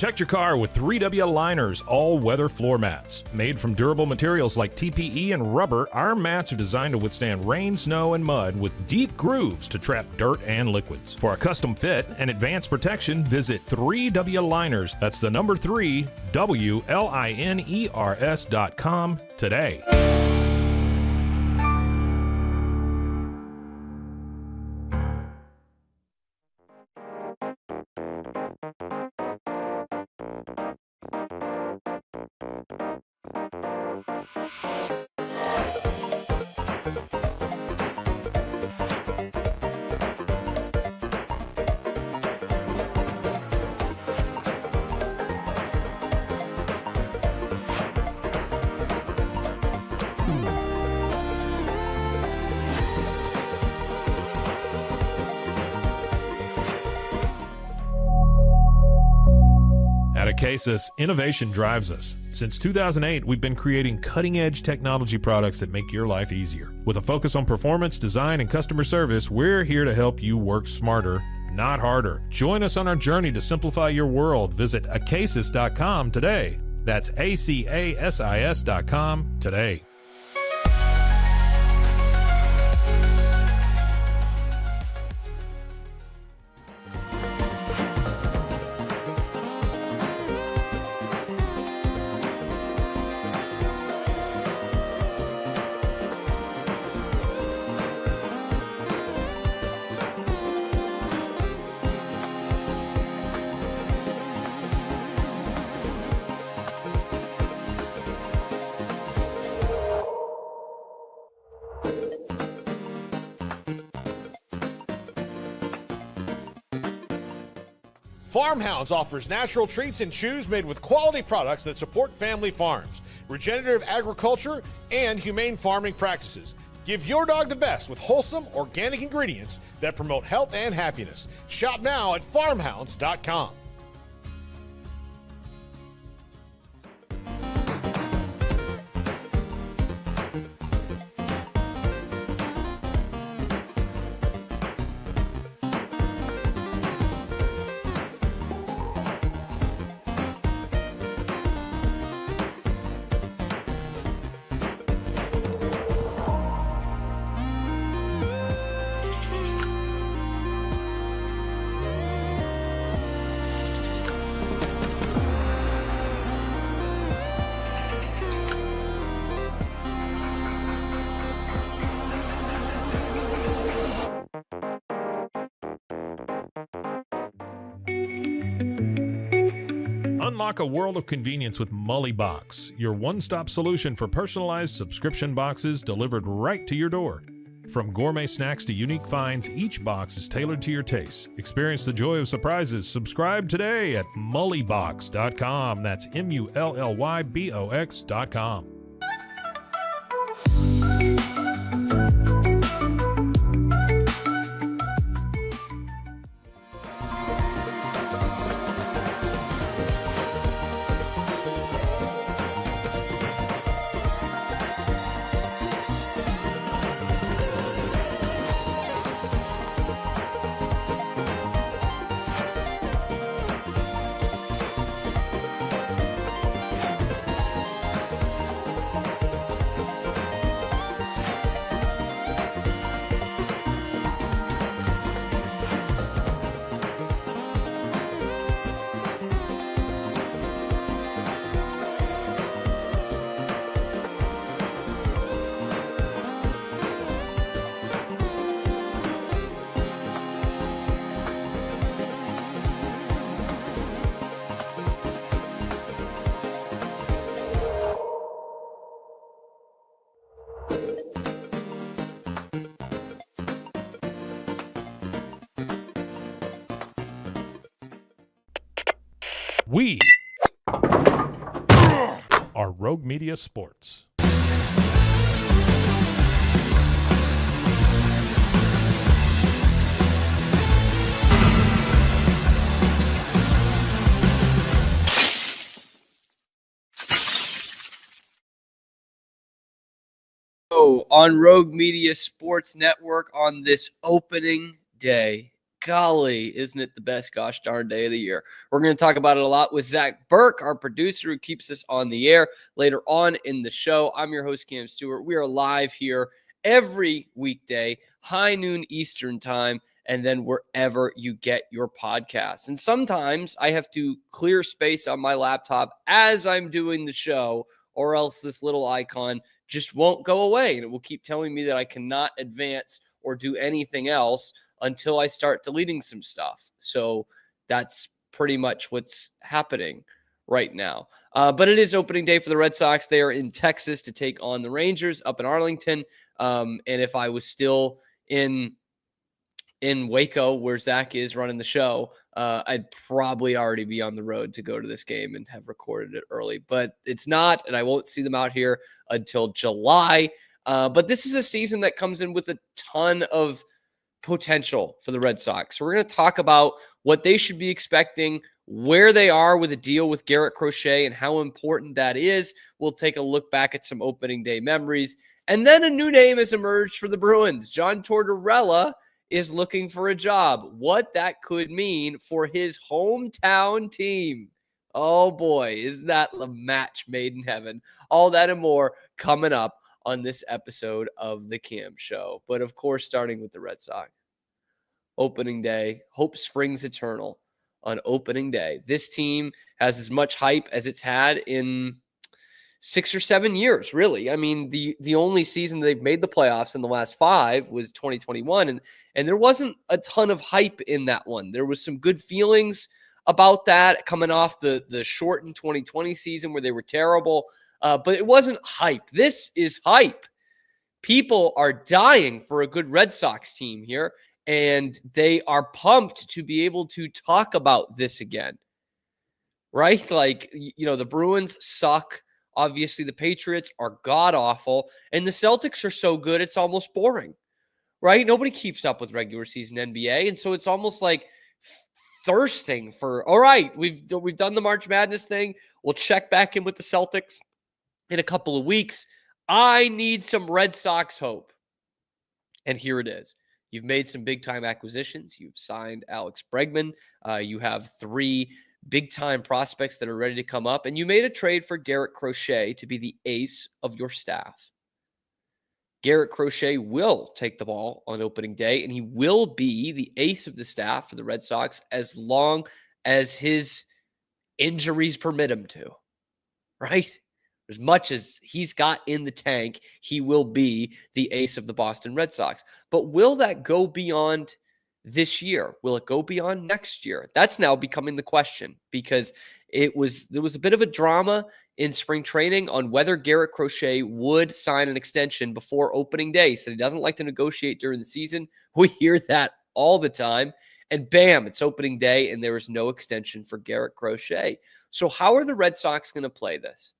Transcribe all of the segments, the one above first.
Protect your car with 3W Liners all-weather floor mats. Made from durable materials like TPE and rubber, our mats are designed to withstand rain, snow, and mud with deep grooves to trap dirt and liquids. For a custom fit and advanced protection, visit 3W Liners. That's the number 3, WLINERS.com today. At Acasis, innovation drives us. Since 2008, we've been creating cutting-edge technology products that make your life easier. With a focus on performance, design, and customer service, we're here to help you work smarter, not harder. Join us on our journey to simplify your world. Visit Acasis.com today. That's ACASIS.com today. Farmhounds offers natural treats and chews made with quality products that support family farms, regenerative agriculture, and humane farming practices. Give your dog the best with wholesome, organic ingredients that promote health and happiness. Shop now at farmhounds.com. Unlock a world of convenience with Mully Box, your one-stop solution for personalized subscription boxes delivered right to your door. From gourmet snacks to unique finds, each box is tailored to your tastes. Experience the joy of surprises. Subscribe today at mullybox.com. That's MULLYBOX.com. We are Rogue Media Sports. On Rogue Media Sports Network on this opening day. Golly, isn't it the best gosh darn day of the year? We're going to talk about it a lot with Zach Burke, our producer who keeps us on the air later on in the show. I'm your host, Cam Stewart. We are live here every weekday, high noon Eastern time, and then wherever you get your podcasts. And sometimes I have to clear space on my laptop as I'm doing the show, or else this little icon just won't go away. And it will keep telling me that I cannot advance or do anything else until I start deleting some stuff. So that's pretty much what's happening right now. But it is opening day for the Red Sox. They are in Texas to take on the Rangers up in Arlington. And if I was still in Waco, where Zach is running the show, I'd probably already be on the road to go to this game and have recorded it early. But it's not, and I won't see them out here until July. But this is a season that comes in with a ton of potential for the Red Sox. So we're going to talk about what they should be expecting, where they are with a deal with Garrett Crochet and how important that is. We'll take a look back at some opening day memories. And then a new name has emerged for the Bruins. John Tortorella is looking for a job. What that could mean for his hometown team. Oh boy, isn't that a match made in heaven? All that and more coming up on this episode of The Cam Show. But of course, starting with the Red Sox. Opening day, hope springs eternal on opening day. This team has as much hype as it's had in 6 or 7 years, really. I mean, the only season they've made the playoffs in the last 5 was 2021, and there wasn't a ton of hype in that one. There was some good feelings about that coming off the shortened 2020 season where they were terrible, but it wasn't hype. This is hype. People are dying for a good Red Sox team here, and they are pumped to be able to talk about this again, right? Like, you know, the Bruins suck. Obviously, the Patriots are god-awful, and the Celtics are so good, it's almost boring, right? Nobody keeps up with regular season NBA, and so it's almost like thirsting for, all right, we've done the March Madness thing. We'll check back in with the Celtics in a couple of weeks. I need some Red Sox hope. And here it is. You've made some big-time acquisitions. You've signed Alex Bregman. You have 3 big-time prospects that are ready to come up. And you made a trade for Garrett Crochet to be the ace of your staff. Garrett Crochet will take the ball on opening day, and he will be the ace of the staff for the Red Sox as long as his injuries permit him to, right? As much as he's got in the tank, he will be the ace of the Boston Red Sox. But will that go beyond this year? Will it go beyond next year? That's now becoming the question, because there was a bit of a drama in spring training on whether Garrett Crochet would sign an extension before opening day. He said he doesn't like to negotiate during the season. We hear that all the time. And bam, it's opening day, and there is no extension for Garrett Crochet. So how are the Red Sox going to play this?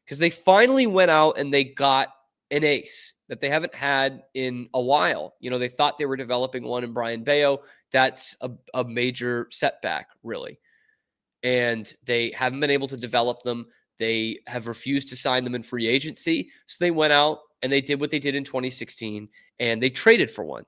Because they finally went out and they got an ace that they haven't had in a while. You know, they thought they were developing one in Brian Bayo. That's a major setback, really. And they haven't been able to develop them. They have refused to sign them in free agency. So they went out and they did what they did in 2016, and they traded for one.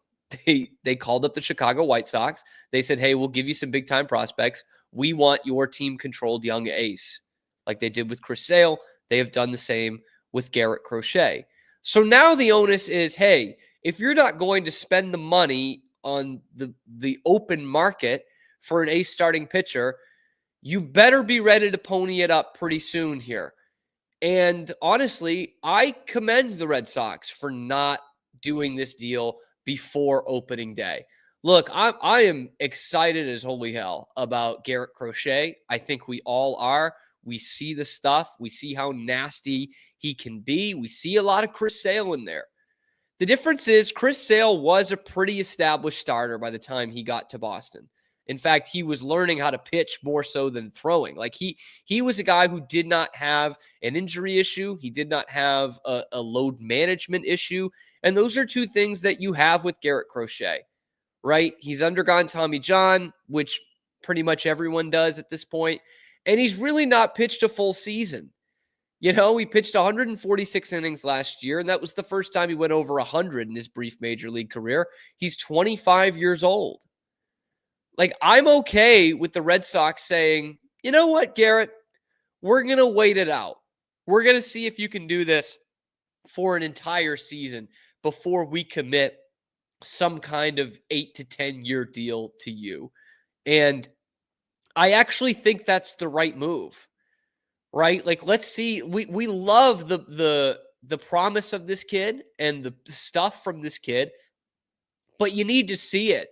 They called up the Chicago White Sox. They said, hey, we'll give you some big-time prospects. We want your team-controlled young ace. Like they did with Chris Sale, they have done the same with Garrett Crochet. So now the onus is, hey, if you're not going to spend the money on the open market for an ace starting pitcher, you better be ready to pony it up pretty soon here. And honestly, I commend the Red Sox for not doing this deal before opening day. Look, I am excited as holy hell about Garrett Crochet. I think we all are. We see the stuff. We see how nasty he can be. We see a lot of Chris Sale in there. The difference is Chris Sale was a pretty established starter by the time he got to Boston. In fact, he was learning how to pitch more so than throwing. Like he was a guy who did not have an injury issue. He did not have a load management issue. And those are two things that you have with Garrett Crochet, right? He's undergone Tommy John, which pretty much everyone does at this point. And he's really not pitched a full season. He pitched 146 innings last year, and that was the first time he went over 100 in his brief major league career. He's 25 years old. Like, I'm okay with the Red Sox saying, you know what, Garrett, we're going to wait it out. We're going to see if you can do this for an entire season before we commit some kind of 8 to 10 year deal to you. And I actually think that's the right move. Right? Like, let's see. We love the promise of this kid and the stuff from this kid, but you need to see it.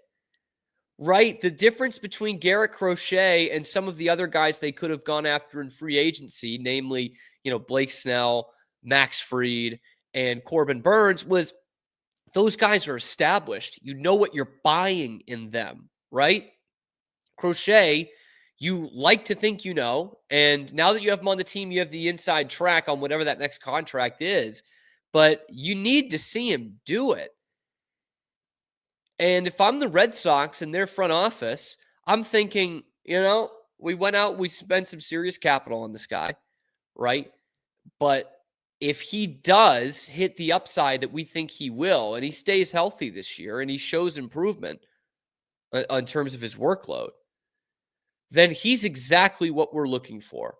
Right? The difference between Garrett Crochet and some of the other guys they could have gone after in free agency, namely, Blake Snell, Max Fried, and Corbin Burns, was those guys are established. You know what you're buying in them, right? Crochet, you like to think you know, and now that you have him on the team, you have the inside track on whatever that next contract is, but you need to see him do it. And if I'm the Red Sox and their front office, I'm thinking, we went out, we spent some serious capital on this guy, right? But if he does hit the upside that we think he will, and he stays healthy this year, and he shows improvement in terms of his workload, then he's exactly what we're looking for.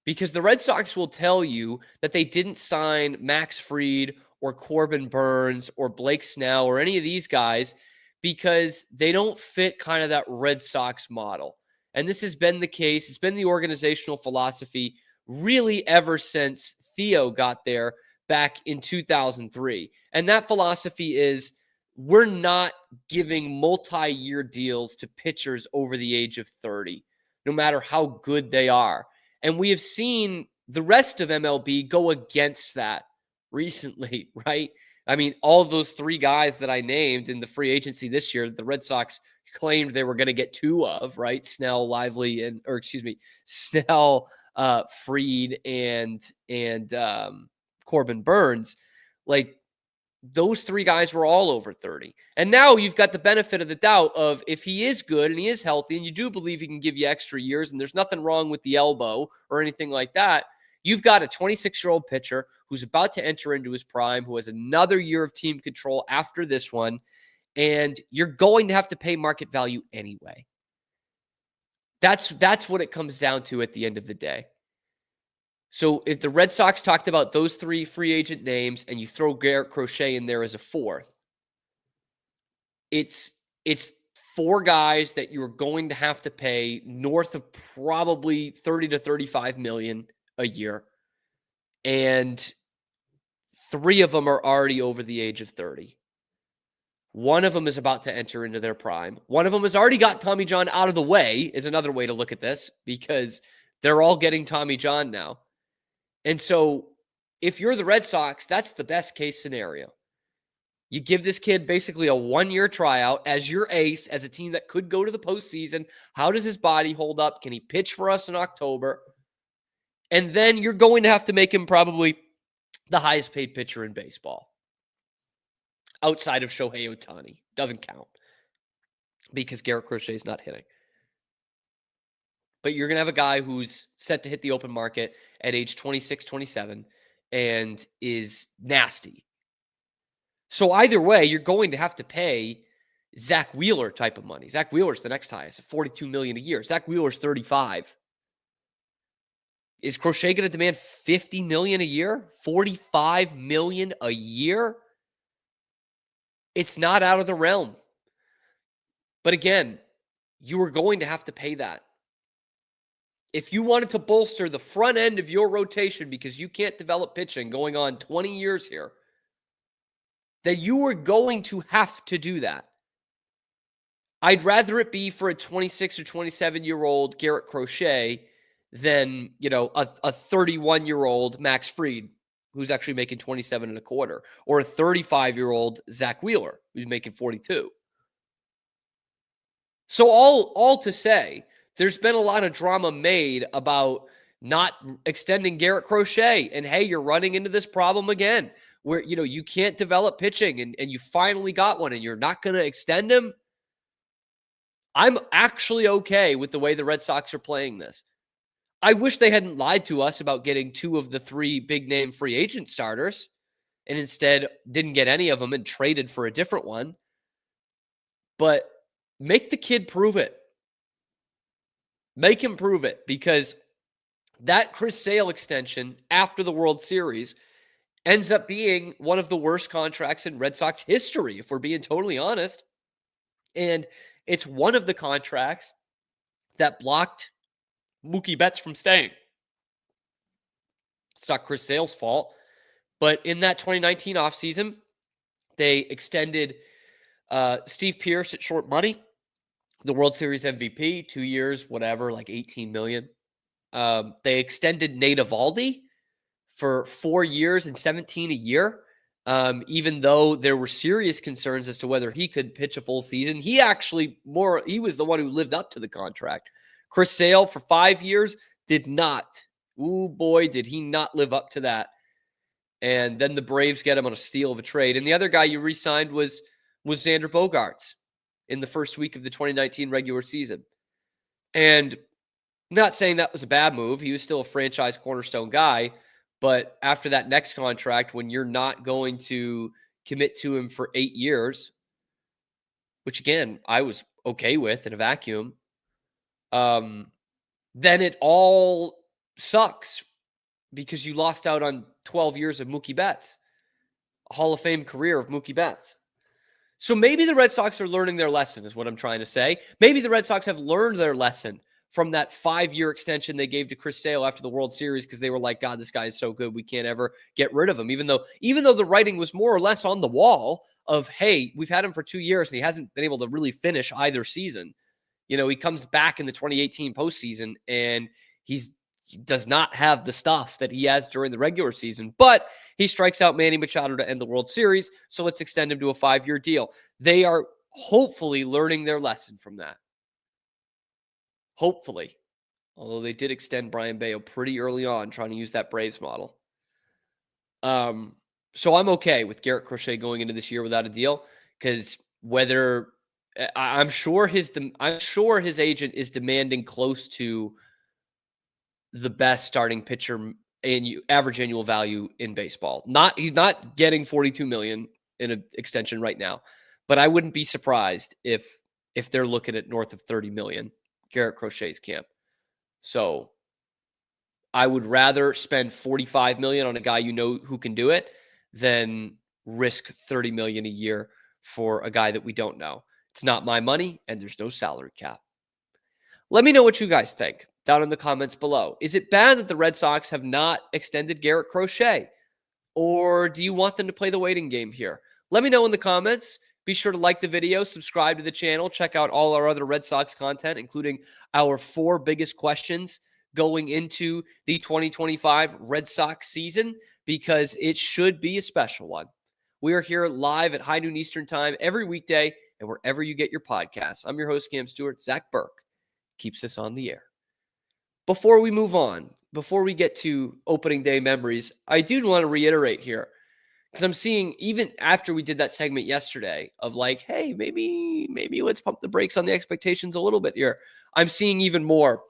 Because the Red Sox will tell you that they didn't sign Max Fried or Corbin Burns or Blake Snell or any of these guys because they don't fit kind of that Red Sox model. And this has been the case. It's been the organizational philosophy really ever since Theo got there back in 2003. And that philosophy is, we're not giving multi-year deals to pitchers over the age of 30, no matter how good they are. And we have seen the rest of MLB go against that recently, right? I mean, all of those three guys that I named in the free agency this year, the Red Sox claimed they were going to get two of, right? Snell, Snell, Fried, and Corbin Burns. Like, those three guys were all over 30. And now you've got the benefit of the doubt of, if he is good and he is healthy and you do believe he can give you extra years and there's nothing wrong with the elbow or anything like that, you've got a 26-year-old pitcher who's about to enter into his prime, who has another year of team control after this one, and you're going to have to pay market value anyway. That's what it comes down to at the end of the day. So if the Red Sox talked about those three free agent names and you throw Garrett Crochet in there as a fourth, it's four guys that you're going to have to pay north of probably 30 to 35 million a year. And three of them are already over the age of 30. One of them is about to enter into their prime. One of them has already got Tommy John out of the way, is another way to look at this, because they're all getting Tommy John now. And so if you're the Red Sox, that's the best case scenario. You give this kid basically a 1-year tryout as your ace, as a team that could go to the postseason. How does his body hold up? Can he pitch for us in October? And then you're going to have to make him probably the highest paid pitcher in baseball, outside of Shohei Ohtani. Doesn't count because Garrett Crochet is not hitting. But you're going to have a guy who's set to hit the open market at age 26, 27, and is nasty. So either way, you're going to have to pay Zach Wheeler type of money. Zach Wheeler's the next highest at $42 million a year. Zach Wheeler's 35. Is Crochet going to demand $50 million a year? $45 million a year? It's not out of the realm. But again, you are going to have to pay that. If you wanted to bolster the front end of your rotation because you can't develop pitching going on 20 years here, then you are going to have to do that. I'd rather it be for a 26 or 27-year-old Garrett Crochet than, a 31-year-old Max Fried, who's actually making 27 and a quarter, or a 35-year-old Zach Wheeler, who's making 42. So all to say, there's been a lot of drama made about not extending Garrett Crochet. And hey, you're running into this problem again where, you can't develop pitching and you finally got one and you're not going to extend him. I'm actually okay with the way the Red Sox are playing this. I wish they hadn't lied to us about getting 2 of the 3 big name free agent starters and instead didn't get any of them and traded for a different one. But make the kid prove it. Make him prove it, because that Chris Sale extension after the World Series ends up being one of the worst contracts in Red Sox history, if we're being totally honest. And it's one of the contracts that blocked Mookie Betts from staying. It's not Chris Sale's fault, but in that 2019 offseason, they extended Steve Pearce at short money, the World Series MVP, 2 years, whatever, like $18 million. They extended Nate Eovaldi for 4 years and $17 a year, even though there were serious concerns as to whether he could pitch a full season. He was the one who lived up to the contract. Chris Sale for 5 years did not. Ooh, boy, did he not live up to that. And then the Braves get him on a steal of a trade. And the other guy you re-signed was Xander Bogaerts in the first week of the 2019 regular season. And not saying that was a bad move. He was still a franchise cornerstone guy. But after that next contract, when you're not going to commit to him for 8 years, which again, I was okay with in a vacuum, then it all sucks because you lost out on 12 years of Mookie Betts, a Hall of Fame career of Mookie Betts. So maybe the Red Sox are learning their lesson, is what I'm trying to say. Maybe the Red Sox have learned their lesson from that 5-year extension they gave to Chris Sale after the World Series, because they were like, God, this guy is so good, we can't ever get rid of him. Even though the writing was more or less on the wall of, hey, we've had him for 2 years and he hasn't been able to really finish either season. He comes back in the 2018 postseason and he does not have the stuff that he has during the regular season, but he strikes out Manny Machado to end the World Series. So let's extend him to a 5-year deal. They are hopefully learning their lesson from that. Hopefully. Although they did extend Brian Bayo pretty early on, trying to use that Braves model. So I'm okay with Garrett Crochet going into this year without a deal, because I'm sure his agent is demanding close to the best starting pitcher and average annual value in baseball. He's not getting $42 million in an extension right now, but I wouldn't be surprised if they're looking at north of $30 million, Garrett Crochet's camp. So I would rather spend $45 million on a guy who can do it than risk $30 million a year for a guy that we don't know. It's not my money, and there's no salary cap. Let me know what you guys think down in the comments below. Is it bad that the Red Sox have not extended Garrett Crochet? Or do you want them to play the waiting game here? Let me know in the comments. Be sure to like the video, subscribe to the channel, check out all our other Red Sox content, including our 4 biggest questions going into the 2025 Red Sox season, because it should be a special one. We are here live at high noon Eastern time every weekday and wherever you get your podcasts. I'm your host, Cam Stewart. Zach Burke keeps us on the air. Before we move on, before we get to opening day memories, I do want to reiterate here, because I'm seeing, even after we did that segment yesterday of like, hey, maybe let's pump the brakes on the expectations a little bit here. I'm seeing even more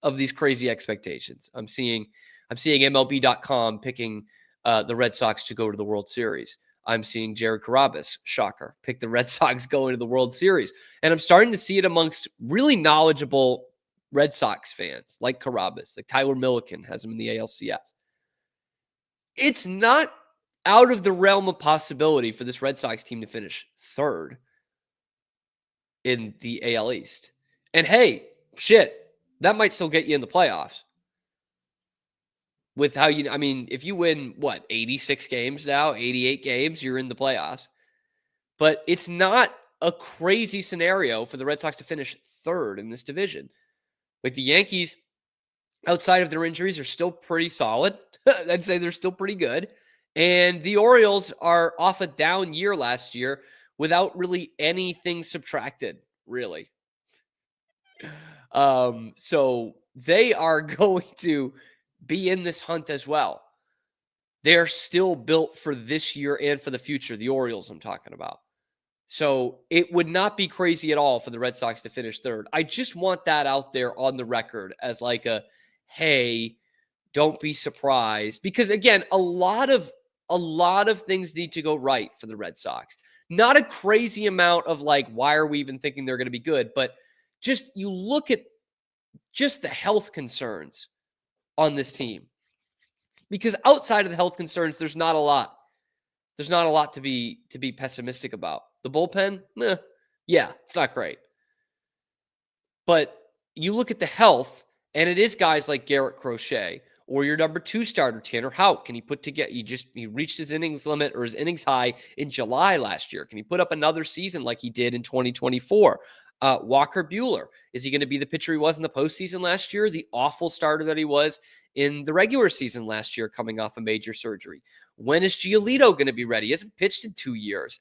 of these crazy expectations. I'm seeing MLB.com picking the Red Sox to go to the World Series. I'm seeing Jared Carrabis, shocker, pick the Red Sox going to the World Series. And I'm starting to see it amongst really knowledgeable Red Sox fans like Carrabis, like Tyler Milliken has him in the ALCS. It's not out of the realm of possibility for this Red Sox team to finish 3rd in the AL East. And hey, shit, that might still get you in the playoffs. With how if you win, 86 games now, 88 games, you're in the playoffs. But it's not a crazy scenario for the Red Sox to finish 3rd in this division. Like the Yankees, outside of their injuries, are still pretty solid. I'd say they're still pretty good. And the Orioles are off a down year last year without really anything subtracted, really. So they are going to be in this hunt as well. They're still built for this year and for the future, the Orioles I'm talking about. So it would not be crazy at all for the Red Sox to finish third. I just want that out there on the record as like a, hey, don't be surprised. Because again, a lot of things need to go right for the Red Sox. Not a crazy amount of like, why are we even thinking they're going to be good? But just you look at just the health concerns on this team. Because outside of the health concerns, there's not a lot. There's not a lot to be pessimistic about. The bullpen, yeah, it's not great. But you look at the health, and it is guys like Garrett Crochet or your number 2 starter, Tanner Houck. Can he put together? He reached his innings limit or his innings high in July last year. Can he put up another season like he did in 2024? Walker Buehler, is he going to be the pitcher he was in the postseason last year? The awful starter that he was in the regular season last year, coming off a major surgery. When is Giolito going to be ready? He hasn't pitched in 2 years.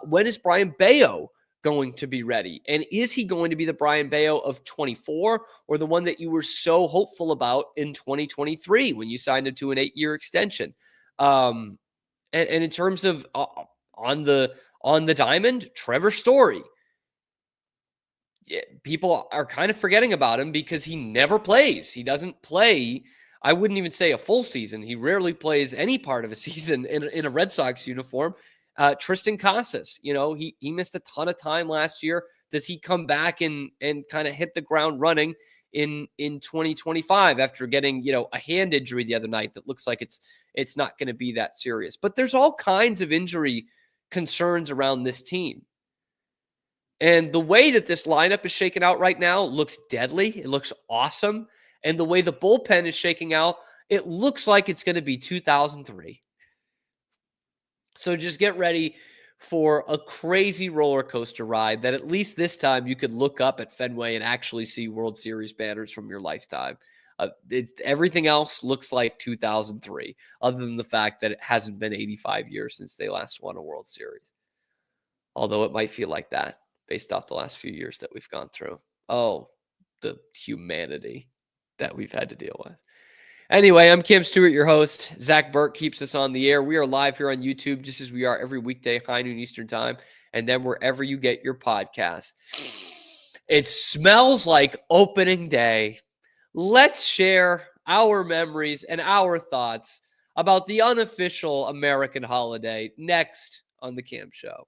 When is Brian Bayo going to be ready? And is he going to be the Brian Bayo of 24 or the one that you were so hopeful about in 2023 when you signed him to an 8-year extension? And in terms of on the diamond, Trevor Story. People are kind of forgetting about him because he never plays. He doesn't play. I wouldn't even say a full season. He rarely plays any part of a season in a Red Sox uniform. Tristan Casas, he missed a ton of time last year. Does he come back and kind of hit the ground running in 2025 after getting, a hand injury the other night that looks like it's not going to be that serious? But there's all kinds of injury concerns around this team. And the way that this lineup is shaking out right now looks deadly. It looks awesome. And the way the bullpen is shaking out, it looks like it's going to be 2003. So just get ready for a crazy roller coaster ride that at least this time you could look up at Fenway and actually see World Series banners from your lifetime. Everything else looks like 2003, other than the fact that it hasn't been 85 years since they last won a World Series. Although it might feel like that, based off the last few years that we've gone through. Oh, the humanity that we've had to deal with. Anyway, I'm Cam Stewart, your host. Zach Burke keeps us on the air. We are live here on YouTube, just as we are every weekday, high noon Eastern time, and then wherever you get your podcasts. It smells like opening day. Let's share our memories and our thoughts about the unofficial American holiday next on The Cam Show.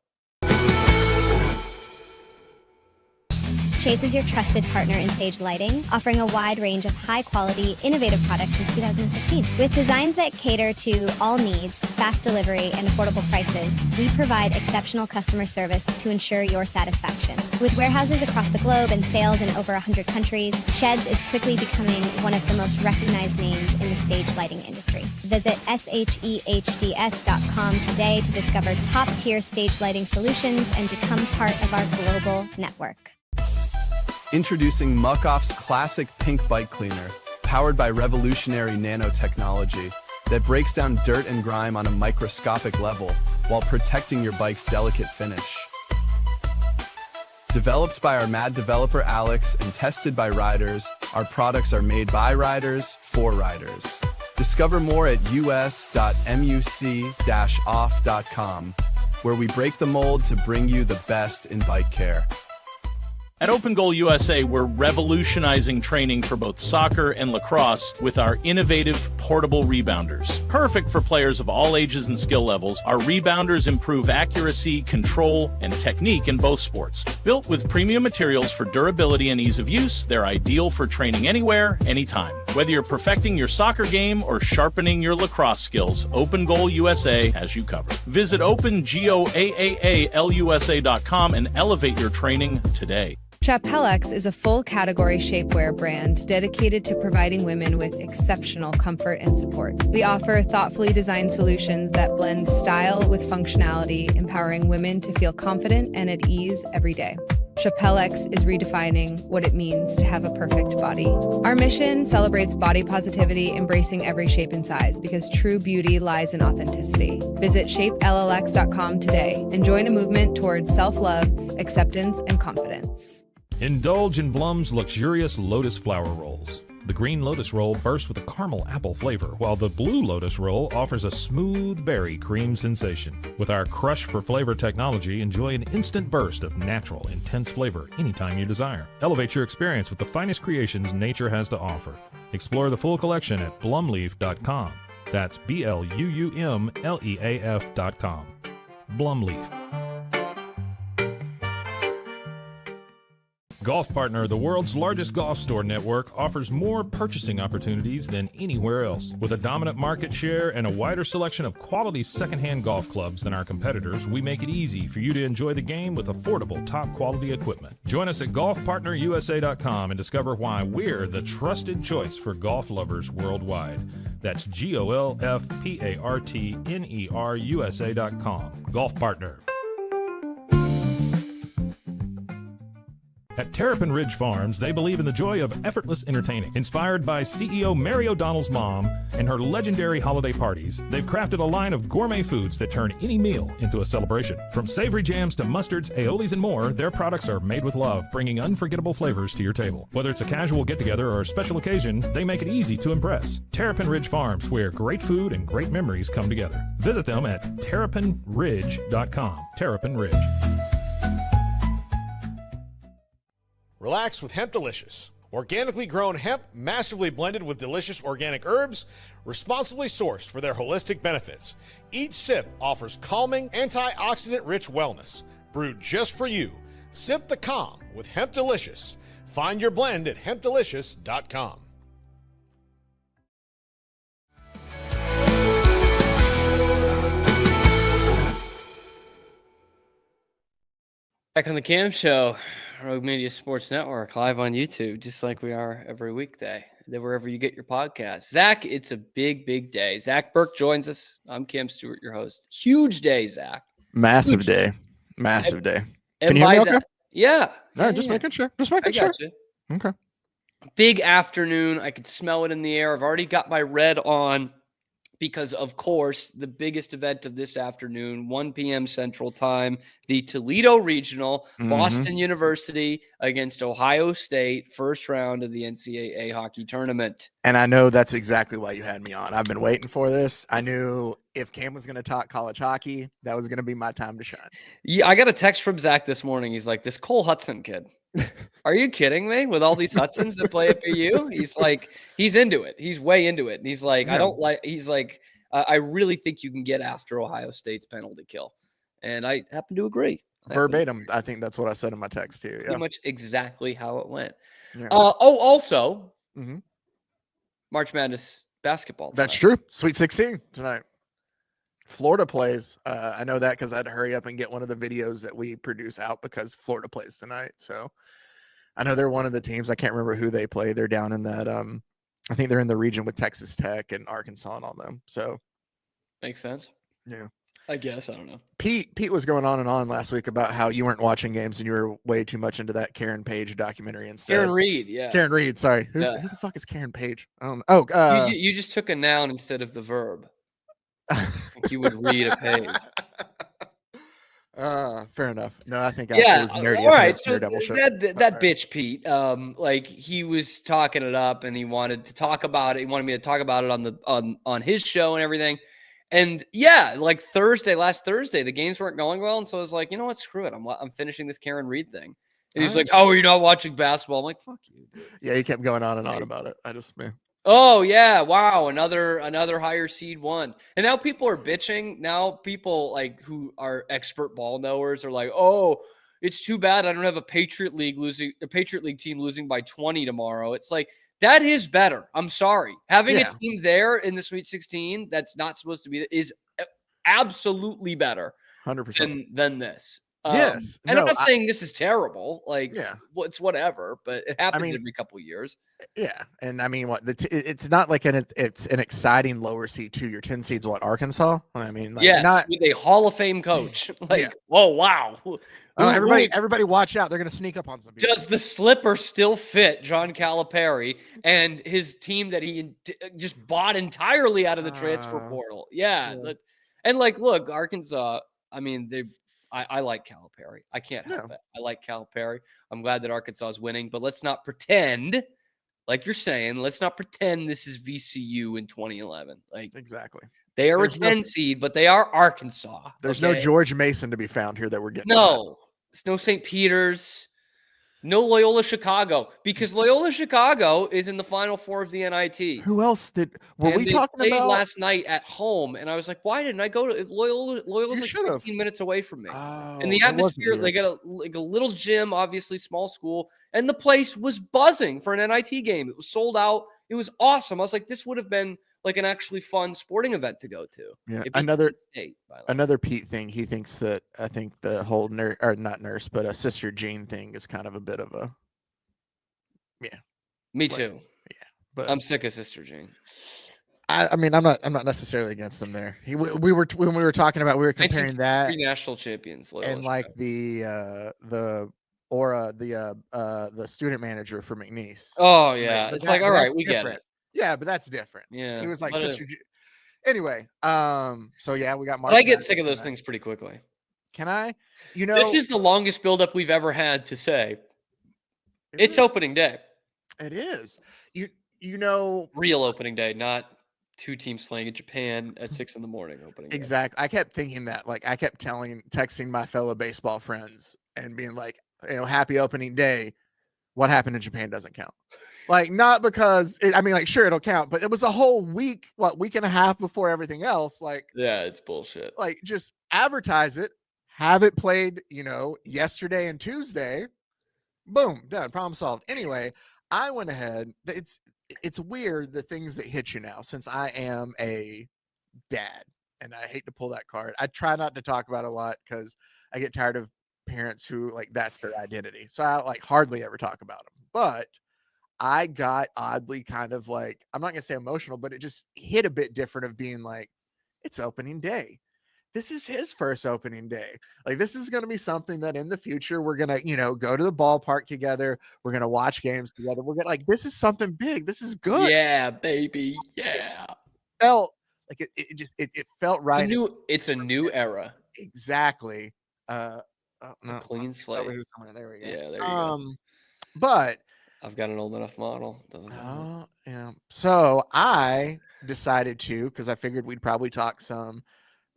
Shades is your trusted partner in stage lighting, offering a wide range of high-quality, innovative products since 2015. With designs that cater to all needs, fast delivery, and affordable prices, we provide exceptional customer service to ensure your satisfaction. With warehouses across the globe and sales in over 100 countries, Sheds is quickly becoming one of the most recognized names in the stage lighting industry. Visit shehds.com today to discover top-tier stage lighting solutions and become part of our global network. Introducing Muck-Off's classic pink bike cleaner, powered by revolutionary nanotechnology that breaks down dirt and grime on a microscopic level while protecting your bike's delicate finish. Developed by our mad developer Alex and tested by riders, our products are made by riders for riders. Discover more at us.muc-off.com, where we break the mold to bring you the best in bike care. At Open Goal USA, we're revolutionizing training for both soccer and lacrosse with our innovative portable rebounders. Perfect for players of all ages and skill levels, our rebounders improve accuracy, control, and technique in both sports. Built with premium materials for durability and ease of use, they're ideal for training anywhere, anytime. Whether you're perfecting your soccer game or sharpening your lacrosse skills, Open Goal USA has you covered. Visit OpenGoalUSA.com and elevate your training today. Chapellex is a full-category shapewear brand dedicated to providing women with exceptional comfort and support. We offer thoughtfully designed solutions that blend style with functionality, empowering women to feel confident and at ease every day. Chapellex is redefining what it means to have a perfect body. Our mission celebrates body positivity, embracing every shape and size, because true beauty lies in authenticity. Visit shapellx.com today and join a movement towards self-love, acceptance, and confidence. Indulge in Blum's luxurious Lotus Flower Rolls. The green Lotus Roll bursts with a caramel apple flavor, while the blue Lotus Roll offers a smooth berry cream sensation. With our Crush for Flavor technology, enjoy an instant burst of natural, intense flavor anytime you desire. Elevate your experience with the finest creations nature has to offer. Explore the full collection at blumleaf.com. That's BLUUMLEAF.com. Blumleaf. Golf Partner, the world's largest golf store network, offers more purchasing opportunities than anywhere else. With a dominant market share and a wider selection of quality secondhand golf clubs than our competitors, we make it easy for you to enjoy the game with affordable, top-quality equipment. Join us at golfpartnerusa.com and discover why we're the trusted choice for golf lovers worldwide. That's GOLFPARTNERUSA.com. Golf Partner. At Terrapin Ridge Farms, they believe in the joy of effortless entertaining. Inspired by CEO Mary O'Donnell's mom and her legendary holiday parties, they've crafted a line of gourmet foods that turn any meal into a celebration. From savory jams to mustards, aiolis, and more, their products are made with love, bringing unforgettable flavors to your table. Whether it's a casual get-together or a special occasion, they make it easy to impress. Terrapin Ridge Farms, where great food and great memories come together. Visit them at terrapinridge.com. Terrapin Ridge. Relax with Hemp Delicious. Organically grown hemp, massively blended with delicious organic herbs, responsibly sourced for their holistic benefits. Each sip offers calming, antioxidant-rich wellness. Brewed just for you. Sip the calm with Hemp Delicious. Find your blend at hempdelicious.com. Back on the Cam Show, Rogue Media Sports Network, live on YouTube, just like we are every weekday, wherever you get your podcasts. Zach, it's a big, big day. Zach Burke joins us. I'm Cam Stewart, your host. Huge day, Zach. Massive Huge day. Massive day. And Can you hear me okay? Yeah. No, just making sure. Just making sure. You. Okay. Big afternoon. I could smell it in the air. I've already got my red on because, of course, the biggest event of this afternoon, 1 p.m. Central Time, the Toledo Regional, Boston University against Ohio State, first round of the NCAA hockey tournament. And I know that's exactly why you had me on. I've been waiting for this. I knew if Cam was going to talk college hockey, that was going to be my time to shine. Yeah, I got a text from Zach this morning. He's like, this Cole Hudson kid. Are you kidding me? With all these Hudsons that play at BU? He's like, he's into it. He's way into it. And he's like, I really think you can get after Ohio State's penalty kill. And I happen to agree. Verbatim. I think that's what I said in my text too. Pretty much exactly how it went. Yeah. Also, March Madness basketball tonight. That's true. Sweet 16 tonight. Florida plays. I know that because I had to hurry up and get one of the videos that we produce out because Florida plays tonight. So I know they're one of the teams. I can't remember who they play. They're down in that. I think they're in the region with Texas Tech and Arkansas and all them. So makes sense. Yeah, I guess. I don't know. Pete was going on and on last week about how you weren't watching games and you were way too much into that Karen Page documentary instead. Karen Reed, yeah. Karen Reed. Sorry, who the fuck is Karen Page? I don't know. Oh, you just took a noun instead of the verb. You would read a page. Fair enough. No, I think it was nerdy. All right, so that bitch Pete, like he was talking it up, and he wanted to talk about it. He wanted me to talk about it on his show and everything. And yeah, like last Thursday, the games weren't going well, and so I was like, you know what, screw it. I'm finishing this Karen Reed thing. And he's like, "Oh, you're not watching basketball?" I'm like, "Fuck you, dude." Yeah, he kept going on and on about it. Oh yeah, wow, another higher seed won. And now people are bitching. Now people like who are expert ball knowers are like, "Oh, it's too bad I don't have a Patriot League team losing by 20 tomorrow." It's like that is better. I'm sorry. Having a team there in the Sweet 16 that's not supposed to be is absolutely better 100% than this. Yes. And I'm not saying this is terrible. Like, it's whatever, but it happens every couple of years. Yeah. And I mean, it's not like it's an exciting lower seed too. Your 10 seeds, Arkansas? I mean, with a Hall of Fame coach. Whoa, wow. Everybody watch out. They're going to sneak up on some people. Does the slipper still fit John Calipari and his team that he just bought entirely out of the transfer portal? Yeah. And look, Arkansas, I mean, I like Calipari. I can't help Yeah. it. I like Calipari. I'm glad that Arkansas is winning, but let's not pretend, like you're saying, let's not pretend this is VCU in 2011. Like, Exactly. they are There's a 10 seed, but they are Arkansas. There's no George Mason to be found here that we're getting. No, it's no St. Peter's, no Loyola Chicago, because Loyola Chicago is in the Final Four of the NIT. Who else were we they talking played about last night at home? And I was like, why didn't I go to Loyola? Loyola's You like should've. 15 minutes away from me. Oh, And the it wasn't atmosphere, here. they got a little gym, obviously small school, and the place was buzzing for an NIT game. It was sold out. It was awesome. I was like, this would have been like an actually fun sporting event to go to. Yeah, It beat another Penn State, by the way. another Pete thing. He thinks that I think the whole not nurse, but a Sister Jean thing is kind of a bit of a Me too. But I'm sick of Sister Jean. I mean, I'm not necessarily against them there. We were when we were talking about, we were comparing that 3 national champions, Loyola and like Chicago. the student manager for McNeese. Oh yeah, But it's like, all that's right, we get different. it. Yeah, but that's different. Yeah, He was like but Sister Jean. Anyway, so yeah, we got Mark. I get sick of those things pretty quickly. Can I? You know, This is the longest buildup we've ever had to say it's opening day. It is. You know Real opening day, not 2 teams playing in Japan at 6 a.m. opening day. exactly. I kept thinking that. Like I kept texting my fellow baseball friends and being like, happy opening day. What happened in Japan doesn't count. Like not because sure it'll count, but it was a whole week, week and a half before everything else. Like Yeah, it's bullshit. like just advertise it, have it played, yesterday and Tuesday. Boom, done, problem solved. Anyway, I went ahead. It's weird the things that hit you now since I am a dad, and I hate to pull that card. I try not to talk about it a lot because I get tired of parents who like that's their identity. So I like hardly ever talk about them. But I got oddly kind of like, I'm not gonna say emotional, but it just hit a bit different of being like, it's opening day. This is his first opening day. Like this is going to be something that in the future we're going to, go to the ballpark together. We're going to watch games together. We're going to this is something big. This is good. Yeah, baby. Yeah. Felt like it felt right. It's a new era. Exactly. No, Clean slate. There we go. Yeah, there you go. But I've got an old enough model. Doesn't matter. oh yeah. So I decided to, because I figured we'd probably talk some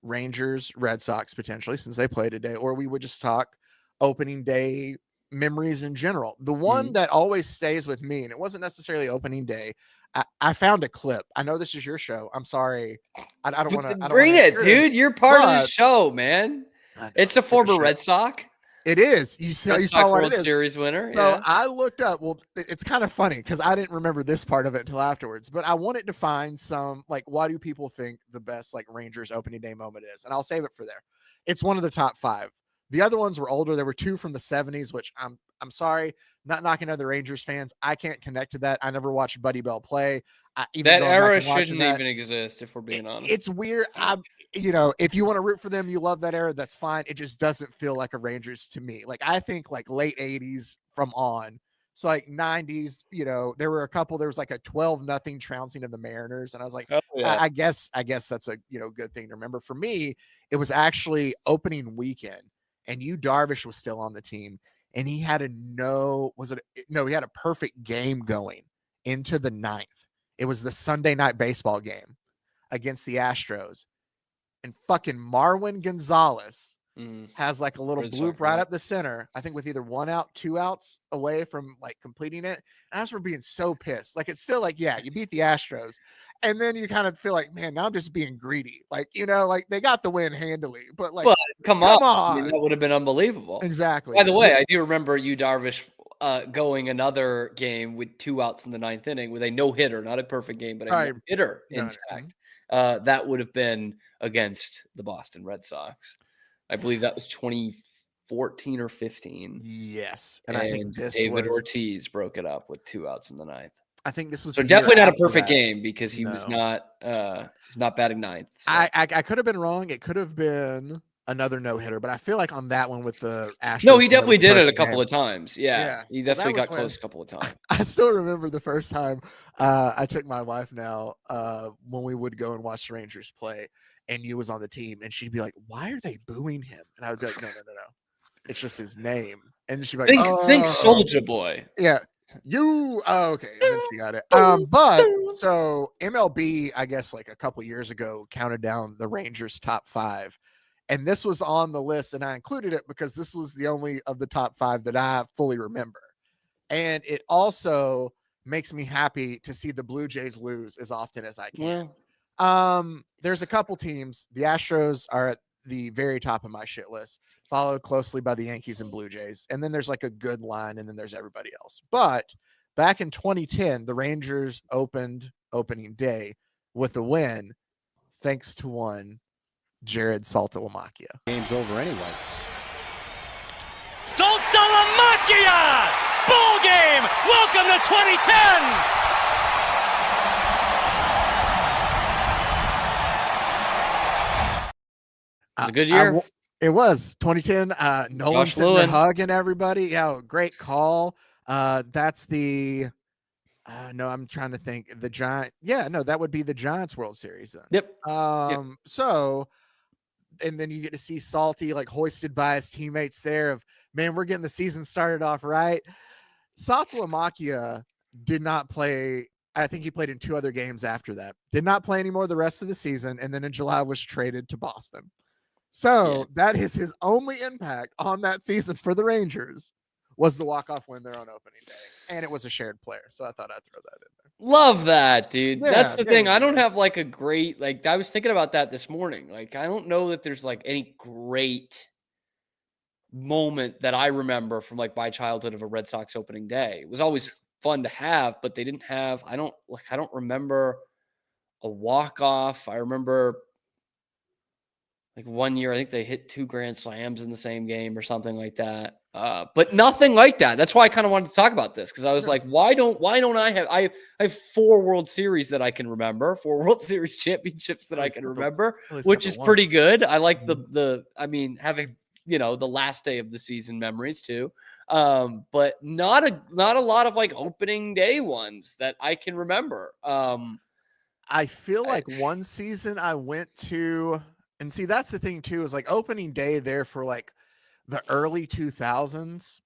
Rangers, Red Sox potentially since they play today, or we would just talk opening day memories in general. The one that always stays with me, and it wasn't necessarily opening day. I found a clip. I know this is your show. I'm sorry. I don't want to bring it, dude. You're part of the show, man. It's a former Red Sox. It is. You saw what World it is. Series winner. So I looked up. Well, it's kind of funny because I didn't remember this part of it until afterwards. But I wanted to find some why do people think the best Rangers opening day moment is, and I'll save it for there. It's one of the top 5. The other ones were older. There were 2 from the 70s, which I'm sorry, not knocking other Rangers fans. I can't connect to that. I never watched Buddy Bell play. That era shouldn't even exist, if we're being honest. It's weird. If you want to root for them, you love that era, that's fine. It just doesn't feel like a Rangers to me. I think late 80s from on. So 90s, there were a couple, there was a 12-0 trouncing of the Mariners. And I was like, yeah. I guess that's a, good thing to remember. For me, it was actually opening weekend and Darvish was still on the team and he had he had a perfect game going into the 9th. It was the Sunday night baseball game against the Astros. And fucking Marwin Gonzalez has a little bloop right up the center. I think with either 1 out, 2 outs away from completing it. And I was being so pissed. It's still yeah, you beat the Astros. And then you kind of feel man, now I'm just being greedy. They got the win handily. But come on. I mean, that would have been unbelievable. Exactly. By the way, I do remember Darvish going another game with 2 outs in the 9th inning with a no-hitter, not a perfect game, but a no-hitter intact. That would have been against the Boston Red Sox. I believe that was 2014 or 15. Yes. And I think David Ortiz broke it up with 2 outs in the 9th. I think this was so definitely not a perfect game because he was not he's not batting 9th. So. I could have been wrong. It could have been another no-hitter, but I feel on that one with the Astros. No, he definitely did it a couple of times. Yeah. He definitely got close a couple of times. I still remember the first time I took my wife now when we would go and watch the Rangers play. and you was on the team, and she'd be like, "Why are they booing him?" And I would be like, "No, it's just his name." And she'd be like, Think Soulja Boy. Yeah, you. Oh, okay, and then she got it. But so MLB, I guess like a couple years ago, counted down the Rangers' top 5, and this was on the list, and I included it because this was the only of the top 5 that I fully remember, and it also makes me happy to see the Blue Jays lose as often as I can. There's a couple teams. The Astros are at the very top of my shit list, followed closely by the Yankees and Blue Jays. And then there's like a good line, and then there's everybody else. But back in 2010, the Rangers opened opening day with a win thanks to one Jared Saltalamacchia. Game's over anyway. Saltalamacchia! Ball game! Welcome to 2010! It was a good year. It was 2010. Nolan sitting there hugging everybody. Yeah, great call. That's the no, I'm trying to think. The Giant. Yeah, no, that would be the Giants World Series then. Yep. So, and then you get to see Salty like hoisted by his teammates there. Of man, we're getting the season started off right. Saltalamacchia did not play. I think he played in 2 other games after that. Did not play anymore the rest of the season, and then in July was traded to Boston. So that is his only impact on that season for the Rangers was the walk-off win there on opening day. And it was a shared player. So I thought I'd throw that in there. Love that, dude. Yeah, that's the thing. I don't have like a great, like, I was thinking about that this morning. Like, I don't know that there's like any great moment that I remember from like my childhood of a Red Sox opening day. It was always fun to have, but they didn't have, I don't remember a walk-off. I remember like one year, I think they hit 2 grand slams in the same game or something like that. But nothing like that. That's why I kind of wanted to talk about this, because I was like, why don't I have 4 World Series that I can remember, 4 World Series championships that I can remember, which is pretty good. I like I mean, having, you know, the last day of the season memories too. But not a lot of like opening day ones that I can remember. I feel like one season I went to, and see, that's the thing too, is like opening day there for like the early 2000s.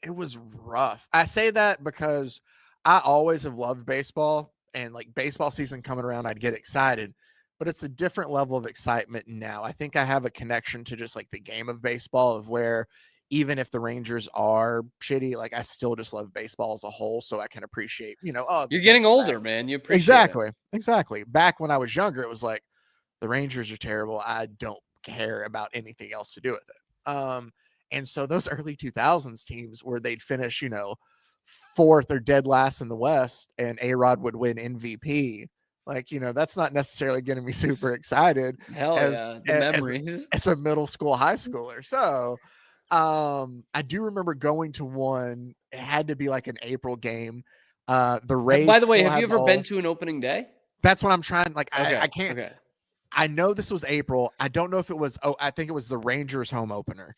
It was rough. I say that because I always have loved baseball, and like baseball season coming around, I'd get excited, but it's a different level of excitement now. I think I have a connection to just like the game of baseball, of where even if the Rangers are shitty, like I still just love baseball as a whole. So I can appreciate, you know, you're getting older, man. You appreciate Exactly. Back when I was younger, it was like, the Rangers are terrible. I don't care about anything else to do with it. And so those early 2000s teams where they'd finish, you know, 4th or dead last in the West, and A-Rod would win MVP. Like, you know, that's not necessarily getting me super excited. The memories as a middle school, high schooler. So I do remember going to one. It had to be like an April game. The Rays. By the way, have you ever been to an opening day? That's what I'm trying. Like, I can't. Okay. I know this was April. I don't know if it was. I think it was the Rangers home opener.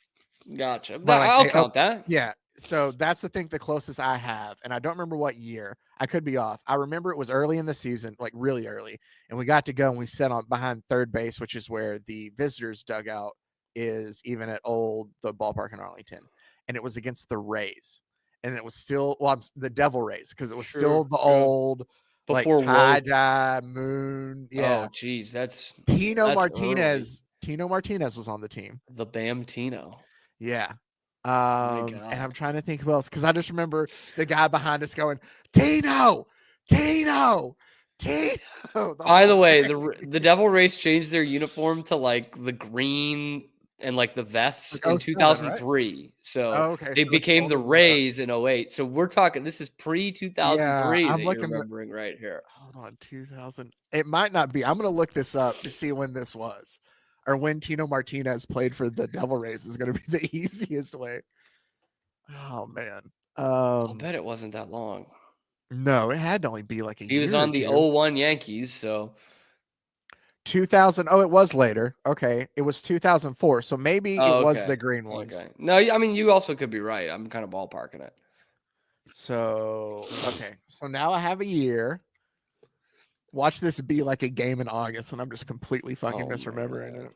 Gotcha. But I'll count that. Yeah. So that's the closest I have, and I don't remember what year. I could be off. I remember it was early in the season, like really early, and we got to go and we sat on behind third base, which is where the visitors dugout is, even at the ballpark in Arlington, and it was against the Rays, and it was still the Devil Rays, because it was still the old. Before like tie-dye, moon. Yeah. Oh, geez. That's Tino Martinez. Early. Tino Martinez was on the team. The Bam Tino. Yeah. And I'm trying to think who else, because I just remember the guy behind us going, Tino. By the way, the Devil Rays changed their uniform to like the green and like the vests in 2003. Right? So they became the Rays in 08. So we're talking, this is pre-2003 that you're remembering right here. Hold on, 2000. It might not be. I'm going to look this up to see when this was, or when Tino Martinez played for the Devil Rays is going to be the easiest way. Oh, man. I'll bet it wasn't that long. No, it had to only be like a year. He was on the 01 Yankees, so... 2000. Oh, it was later. Okay. It was 2004. So maybe it was the green ones. Okay. No, I mean, you also could be right. I'm kind of ballparking it. So, okay. So now I have a year. Watch this be like a game in August, and I'm just completely fucking Oh, misremembering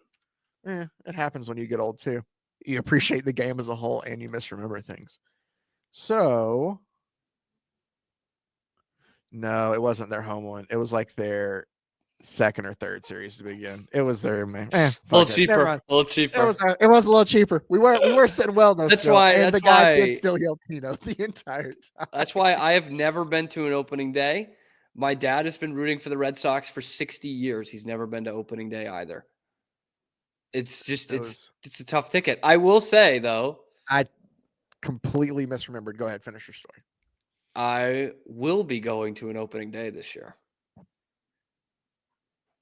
it. It happens when you get old too. You appreciate the game as a whole, and you misremember things. So, no, it wasn't their home one. It was like their second or third series to begin. It was their man. A little cheaper. A little cheaper. It was a little cheaper. We were sitting well though. That's still. why. And That's the guy why. did still yell Tino the entire time. That's why I have never been to an opening day. My dad has been rooting for the Red Sox for 60 years. He's never been to opening day either. It's just it's a tough ticket. I will say though, I completely misremembered. Go ahead, finish your story. I will be going to an opening day this year.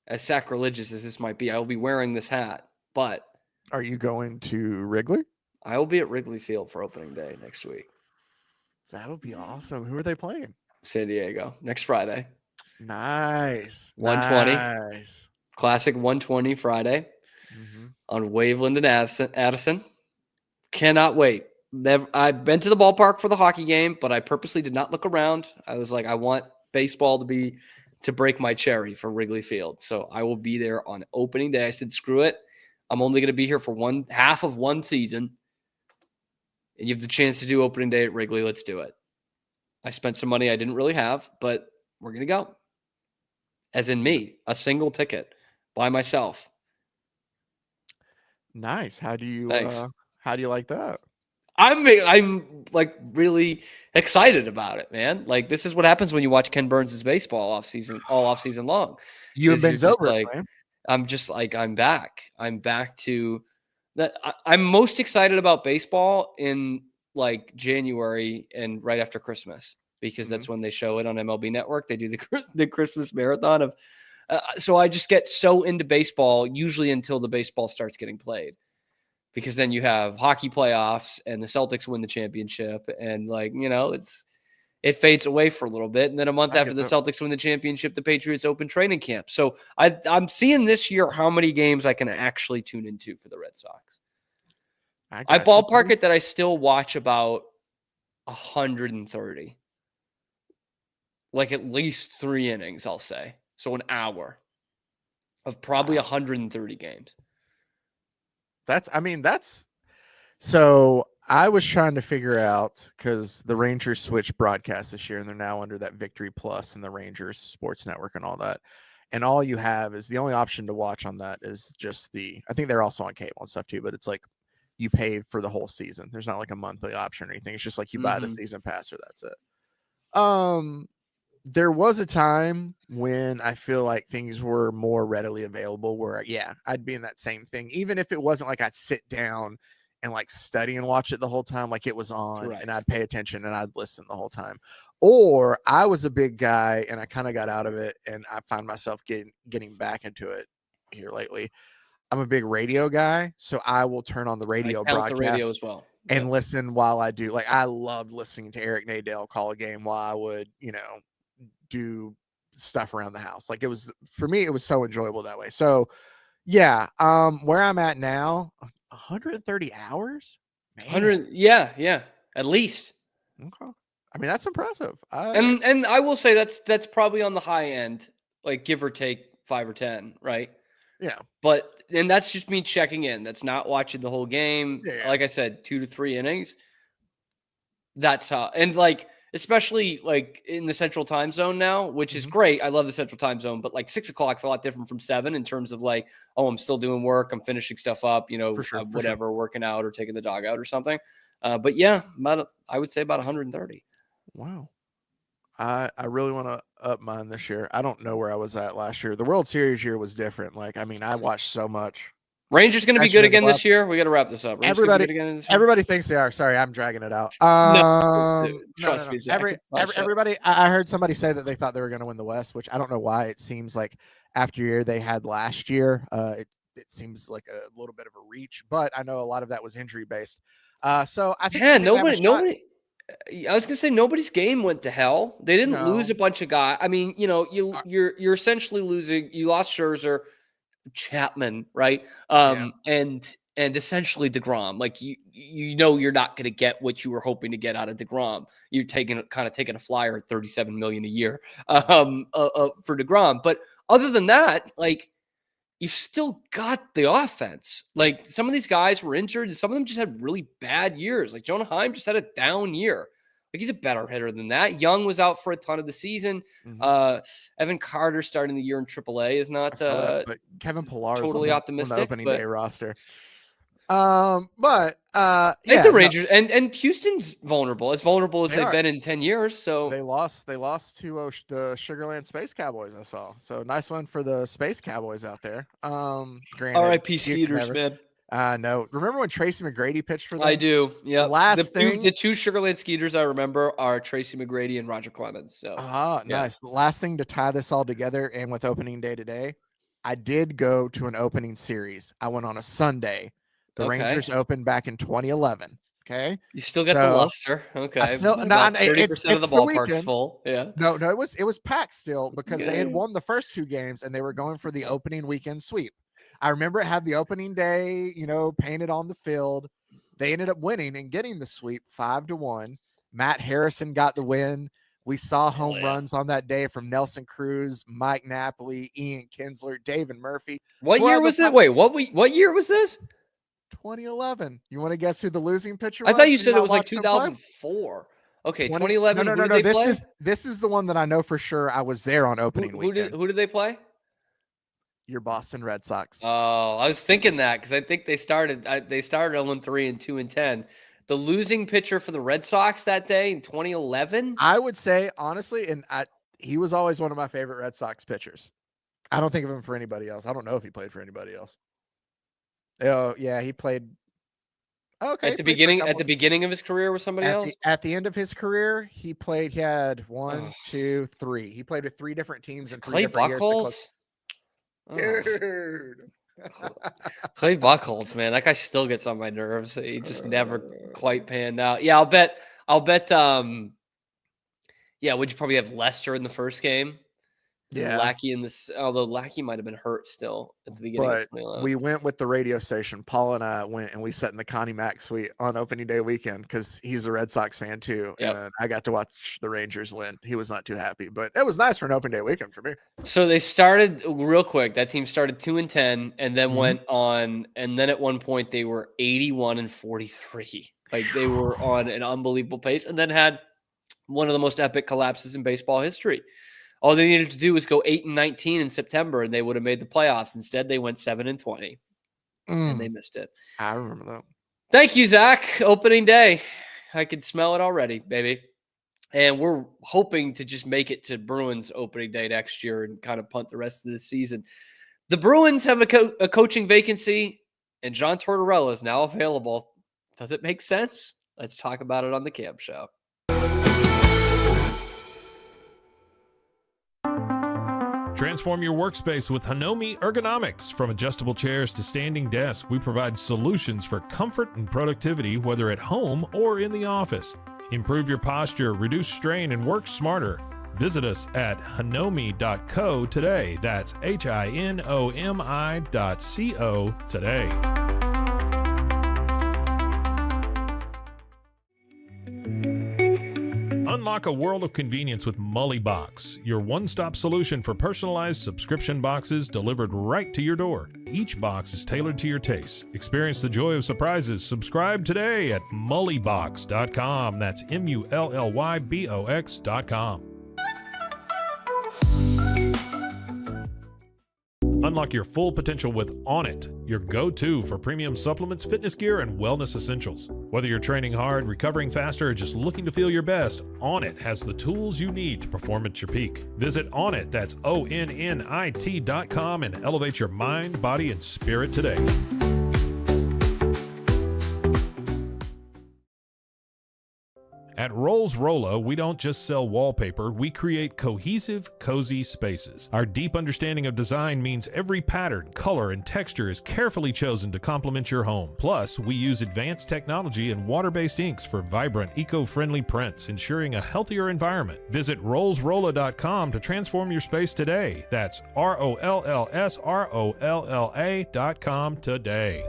As sacrilegious as this might be, I will be wearing this hat. But are you going to Wrigley? I will be at Wrigley Field for opening day next week. That'll be awesome. Who are they playing? San Diego next Friday. Nice. 120. Nice. Classic 120 Friday on Waveland and Addison. Cannot wait. I've been to the ballpark for the hockey game, but I purposely did not look around. I was like, I want baseball to break my cherry for Wrigley Field. So I will be there on opening day. I said, screw it. I'm only going to be here for half of one season. And you have the chance to do opening day at Wrigley. Let's do it. I spent some money I didn't really have, but we're going to go. As in me, a single ticket by myself. Nice. How do you like that? I'm like really excited about it, man. Like this is what happens when you watch Ken Burns' baseball all off season long. You have been over, like, man. I'm just like, I'm back. I'm back to that. I'm most excited about baseball in like January and right after Christmas, because that's when they show it on MLB Network. They do the Christmas marathon of, so I just get so into baseball usually until the baseball starts getting played, because then you have hockey playoffs and the Celtics win the championship, and like, you know, it fades away for a little bit. And then a month after the Celtics win the championship, the Patriots open training camp. So I'm seeing this year how many games I can actually tune into for the Red Sox. I ballpark it that I still watch about 130. Like at least 3 innings, I'll say. So an hour of probably 130 games. So I was trying to figure out, because the Rangers switched broadcast this year and they're now under that Victory Plus and the Rangers Sports Network and all that. And all you have is the only option to watch on that is just I think they're also on cable and stuff too, but it's like you pay for the whole season. There's not like a monthly option or anything. It's just like you buy the season pass or that's it. There was a time when I feel like things were more readily available where, I'd be in that same thing. Even if it wasn't like I'd sit down and like study and watch it the whole time, like it was on and I'd pay attention and I'd listen the whole time. Or I was a big guy and I kind of got out of it and I find myself getting back into it here lately. I'm a big radio guy, so I will turn on the radio broadcast the radio as well and listen while I do. Like I loved listening to Eric Nadell call a game while I would, do stuff around the house. Like for me, it was so enjoyable that way. So where I'm at now, 130 hours, man. 100, at least. Okay, I mean that's impressive. And I will say that's probably on the high end, like give or take 5 or 10, right? Yeah. And that's just me checking in. That's not watching the whole game. Yeah. Like I said, 2 to 3 innings. That's how, and like, especially like in the central time zone now, which is great. I love the central time zone, but like 6 o'clock is a lot different from 7 in terms of like, oh, I'm still doing work. I'm finishing stuff up, working out or taking the dog out or something. But yeah, I would say about 130. Wow. I really want to up mine this year. I don't know where I was at last year. The World Series year was different. Like, I mean, I watched so much. Rangers going to be good again this year. We got to wrap this up. Everybody thinks they are. Sorry, I'm dragging it out. Trust me, Zach. Everybody. I heard somebody say that they thought they were going to win the West, which I don't know why. It seems like after year they had last year, it seems like a little bit of a reach. But I know a lot of that was injury based. So I think nobody. I was gonna say nobody's game went to hell. They didn't lose a bunch of guys. I mean, you're essentially losing. You lost Scherzer, Chapman, right? And and essentially DeGrom. Like you know you're not going to get what you were hoping to get out of DeGrom. You're taking a flyer at $37 million a year for DeGrom. But other than that, like, you've still got the offense. Like, some of these guys were injured, and some of them just had really bad years. Like, Jonah Heim just had a down year. Like, he's a better hitter than that. Young was out for a ton of the season. Evan Carter starting the year in AAA is not but Kevin Pillar totally optimistic. On the opening day roster. The Rangers and Houston's vulnerable, as vulnerable as they've been in 10 years. So they lost to the Sugarland Space Cowboys. I saw. So nice one for the Space Cowboys out there. R.I.P. Skeeters, man. No. Remember when Tracy McGrady pitched for them? I do. Yeah. The two Sugarland Skeeters I remember are Tracy McGrady and Roger Clemens. So nice. The last thing to tie this all together, and with opening day today, I did go to an opening series. I went on a Sunday. The Rangers opened back in 2011. Okay. You still got the luster. Okay. 30% of the ballpark's full. Yeah. No, it was packed still because they had won the first 2 games and they were going for the opening weekend sweep. I remember it had the opening day, painted on the field. They ended up winning and getting the sweep 5-1. Matt Harrison got the win. We saw home runs on that day from Nelson Cruz, Mike Napoli, Ian Kinsler, David Murphy. What year was that? Wait, what year was this? 2011. You want to guess who the losing pitcher was? I thought you said it was like 2004. Okay, 2011. No. This is the one that I know for sure. I was there on opening weekend. Who did they play? Your Boston Red Sox. Oh, I was thinking that because I think they started 0-3 and 2-10. The losing pitcher for the Red Sox that day in 2011. I would say honestly, he was always one of my favorite Red Sox pitchers. I don't think of him for anybody else. I don't know if he played for anybody else. Oh yeah, he played. Okay, at the beginning of his career with somebody else. At the end of his career, he had 1, 2, 3. He played with 3 different teams in 3 different years. Dude. Clay Buchholz, man, that guy still gets on my nerves. He just never quite panned out. Yeah, I'll bet. Would you probably have Lester in the first game? Yeah, Lackey in this, although Lackey might have been hurt still at the beginning. But we went with the radio station. Paul and I went and we sat in the Connie Mack suite on opening day weekend because he's a Red Sox fan too. Yep. And I got to watch the Rangers win. He was not too happy, but it was nice for an open day weekend for me. So they started real quick. That team started 2-10 and then went on. And then at one point they were 81-43. Like they were on an unbelievable pace and then had one of the most epic collapses in baseball history. All they needed to do was go 8-19 in September, and they would have made the playoffs. Instead, they went 7-20, and they missed it. I remember that. Thank you, Zach. Opening day. I can smell it already, baby. And we're hoping to just make it to Bruins opening day next year and kind of punt the rest of the season. The Bruins have a coaching vacancy, and John Tortorella is now available. Does it make sense? Let's talk about it on the Cam Show. Transform your workspace with Hanomi Ergonomics. From adjustable chairs to standing desks, we provide solutions for comfort and productivity, whether at home or in the office. Improve your posture, reduce strain, and work smarter. Visit us at hanomi.co today. That's HINOMI.co today. Unlock a world of convenience with Mullybox, your one-stop solution for personalized subscription boxes delivered right to your door. Each box is tailored to your taste. Experience the joy of surprises. Subscribe today at mullybox.com. That's MULLYBOX.com. Unlock your full potential with Onnit, your go-to for premium supplements, fitness gear, and wellness essentials. Whether you're training hard, recovering faster, or just looking to feel your best, Onnit has the tools you need to perform at your peak. Visit Onnit, that's ONNIT.com, and elevate your mind, body, and spirit today. At Rolls Rolla, we don't just sell wallpaper, we create cohesive, cozy spaces. Our deep understanding of design means every pattern, color, and texture is carefully chosen to complement your home. Plus, we use advanced technology and water-based inks for vibrant, eco-friendly prints, ensuring a healthier environment. Visit rollsrolla.com to transform your space today. That's ROLLSROLLA.com today.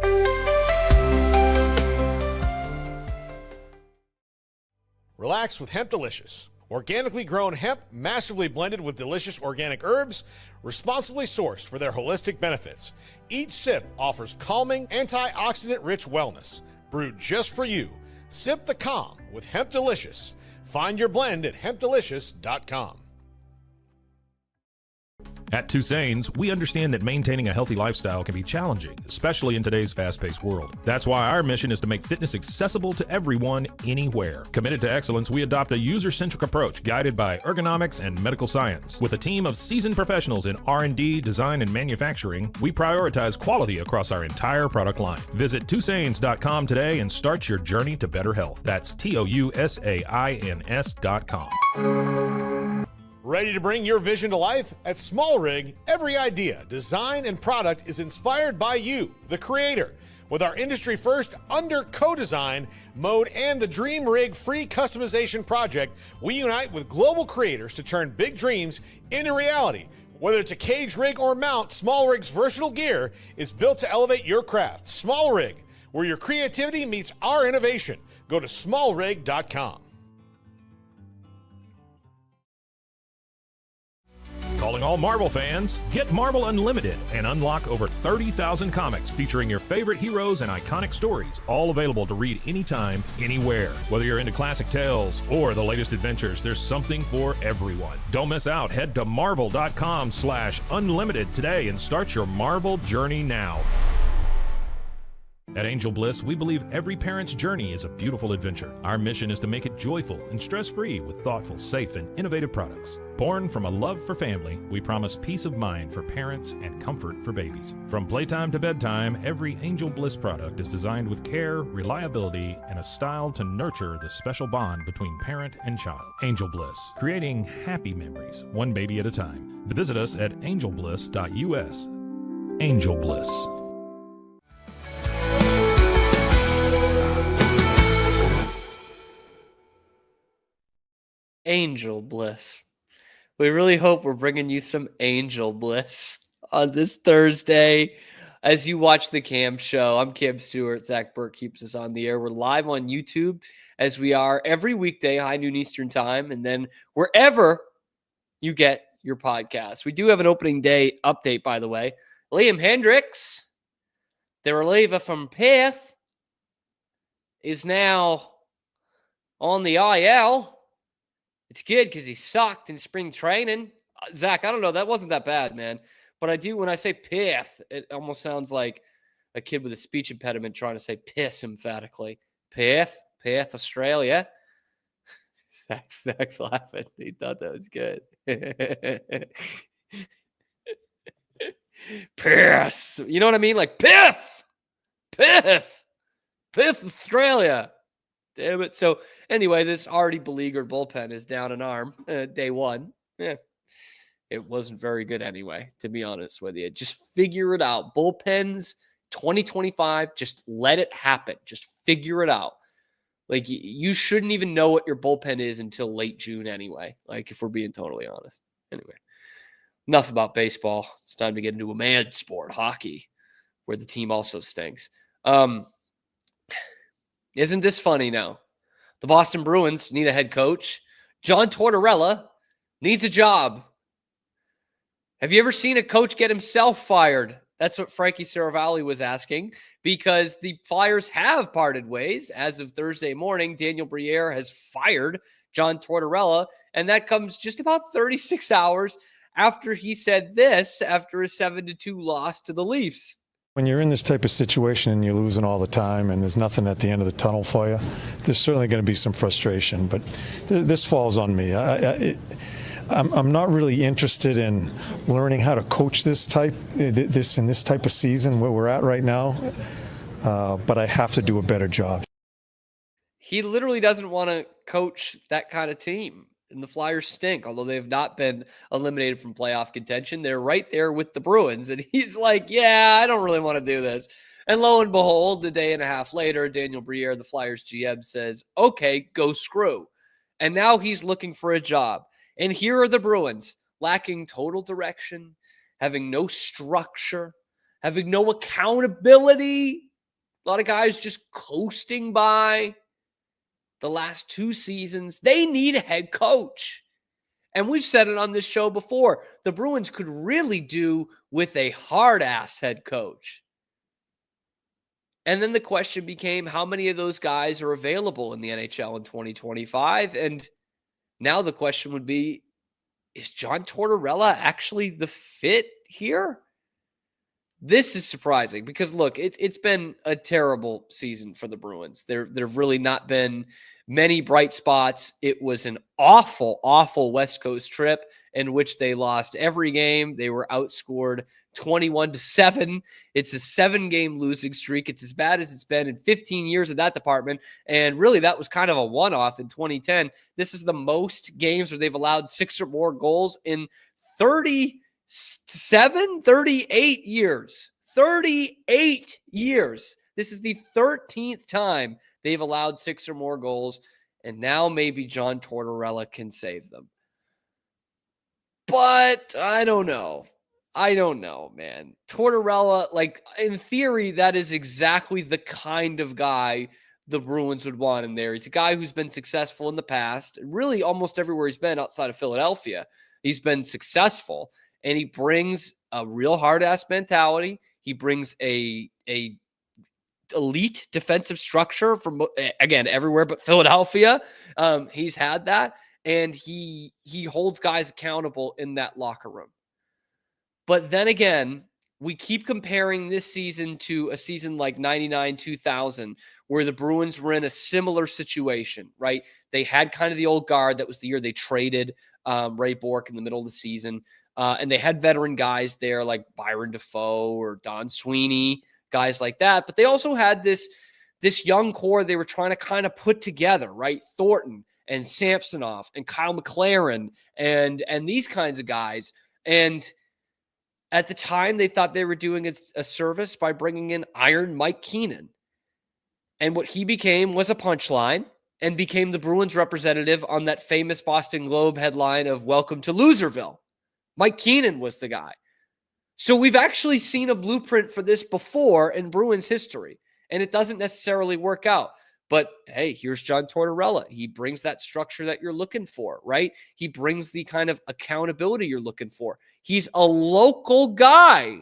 Relax with Hemp Delicious. Organically grown hemp, massively blended with delicious organic herbs, responsibly sourced for their holistic benefits. Each sip offers calming, antioxidant-rich wellness. Brewed just for you. Sip the calm with Hemp Delicious. Find your blend at hempdelicious.com. At Tusain's, we understand that maintaining a healthy lifestyle can be challenging, especially in today's fast-paced world. That's why our mission is to make fitness accessible to everyone, anywhere. Committed to excellence, we adopt a user-centric approach guided by ergonomics and medical science. With a team of seasoned professionals in R&D, design, and manufacturing, we prioritize quality across our entire product line. Visit Tusains.com today and start your journey to better health. That's TOUSAINS.com. Ready to bring your vision to life? At Small Rig, every idea, design, and product is inspired by you, the creator. With our industry-first under co-design mode and the Dream Rig free customization project, we unite with global creators to turn big dreams into reality. Whether it's a cage rig or mount, Small Rig's versatile gear is built to elevate your craft. Small Rig, where your creativity meets our innovation. Go to smallrig.com. Calling all Marvel fans, get Marvel Unlimited and unlock over 30,000 comics featuring your favorite heroes and iconic stories, all available to read anytime, anywhere. Whether you're into classic tales or the latest adventures, there's something for everyone. Don't miss out. Head to marvel.com/unlimited today and start your Marvel journey now. At Angel Bliss, we believe every parent's journey is a beautiful adventure. Our mission is to make it joyful and stress-free with thoughtful, safe, and innovative products. Born from a love for family, we promise peace of mind for parents and comfort for babies. From playtime to bedtime, every Angel Bliss product is designed with care, reliability, and a style to nurture the special bond between parent and child. Angel Bliss, creating happy memories, one baby at a time. Visit us at angelbliss.us. Angel Bliss. Angel Bliss. We really hope we're bringing you some angel bliss on this Thursday as you watch the Cam Show. I'm Cam Stewart. Zach Burke keeps us on the air. We're live on YouTube as we are every weekday, high noon Eastern time, and then wherever you get your podcast. We do have an opening day update, by the way. Liam Hendricks, the reliever from Perth, is now on the IL. It's good because he sucked in spring training. Zach, I don't know. That wasn't that bad, man. But I do, when I say pith, it almost sounds like a kid with a speech impediment trying to say piss emphatically. Perth, Australia. Zach's laughing. He thought that was good. Piss. You know what I mean? Like Piff, Australia. Damn it. So anyway, this already beleaguered bullpen is down an arm. Day one. It wasn't very good anyway, to be honest with you. Just figure it out. Bullpens 2025, just let it happen. Just figure it out. Like, you shouldn't even know what your bullpen is until late June anyway, like, if we're being totally honest. Anyway, enough about baseball. It's time to get into a man sport, hockey, where the team also stinks. Isn't this funny now? The Boston Bruins need a head coach. John Tortorella needs a job. Have you ever seen a coach get himself fired? That's what Frankie Saravalli was asking, because the Flyers have parted ways. As of Thursday morning, Daniel Briere has fired John Tortorella, and that comes just about 36 hours after he said this after a 7-2 loss to the Leafs. When you're in this type of situation and you're losing all the time and there's nothing at the end of the tunnel for you, there's certainly going to be some frustration, but this falls on me. I'm not really interested in learning how to coach this type of season where we're at right now, but I have to do a better job. He literally doesn't want to coach that kind of team. And the Flyers stink, although they have not been eliminated from playoff contention. They're right there with the Bruins. And he's like, yeah, I don't really want to do this. And lo and behold, a day and a half later, Daniel Briere, the Flyers GM, says, okay, go screw. And now he's looking for a job. And here are the Bruins, lacking total direction, having no structure, having no accountability. A lot of guys just coasting by. the last 2 seasons. They need a head coach. And we've said it on this show before. The Bruins could really do with a hard-ass head coach. And then the question became, how many of those guys are available in the NHL in 2025? And now the question would be, is John Tortorella actually the fit here? This is surprising because, look, it's been a terrible season for the Bruins. There've really not been many bright spots. It was an awful, awful West Coast trip in which they lost every game. They were outscored 21-7. It's a 7-game losing streak. It's as bad as it's been in 15 years in that department. And really, that was kind of a one-off in 2010. This is the most games where they've allowed 6 or more goals in 38 years. 38 years. This is the 13th time they've allowed 6 or more goals, and now maybe John Tortorella can save them. But I don't know. Man. Tortorella, like, in theory, that is exactly the kind of guy the Bruins would want in there. He's a guy who's been successful in the past. Really, almost everywhere he's been outside of Philadelphia, he's been successful. And he brings a real hard-ass mentality. He brings a elite defensive structure from, again, everywhere but Philadelphia. He's had that. And he holds guys accountable in that locker room. But then again, we keep comparing this season to a season like 99-2000, where the Bruins were in a similar situation, right? They had kind of the old guard. That was the year they traded Ray Bourque in the middle of the season. And they had veteran guys there like Byron Defoe or Don Sweeney, guys like that. But they also had this young core they were trying to kind of put together, right? Thornton and Samsonov and Kyle McLaren and these kinds of guys. And at the time, they thought they were doing a service by bringing in Iron Mike Keenan. And what he became was a punchline and became the Bruins representative on that famous Boston Globe headline of "Welcome to Loserville." Mike Keenan was the guy. So we've actually seen a blueprint for this before in Bruins history, and it doesn't necessarily work out. But hey, here's John Tortorella. He brings that structure that you're looking for, right? He brings the kind of accountability you're looking for. He's a local guy.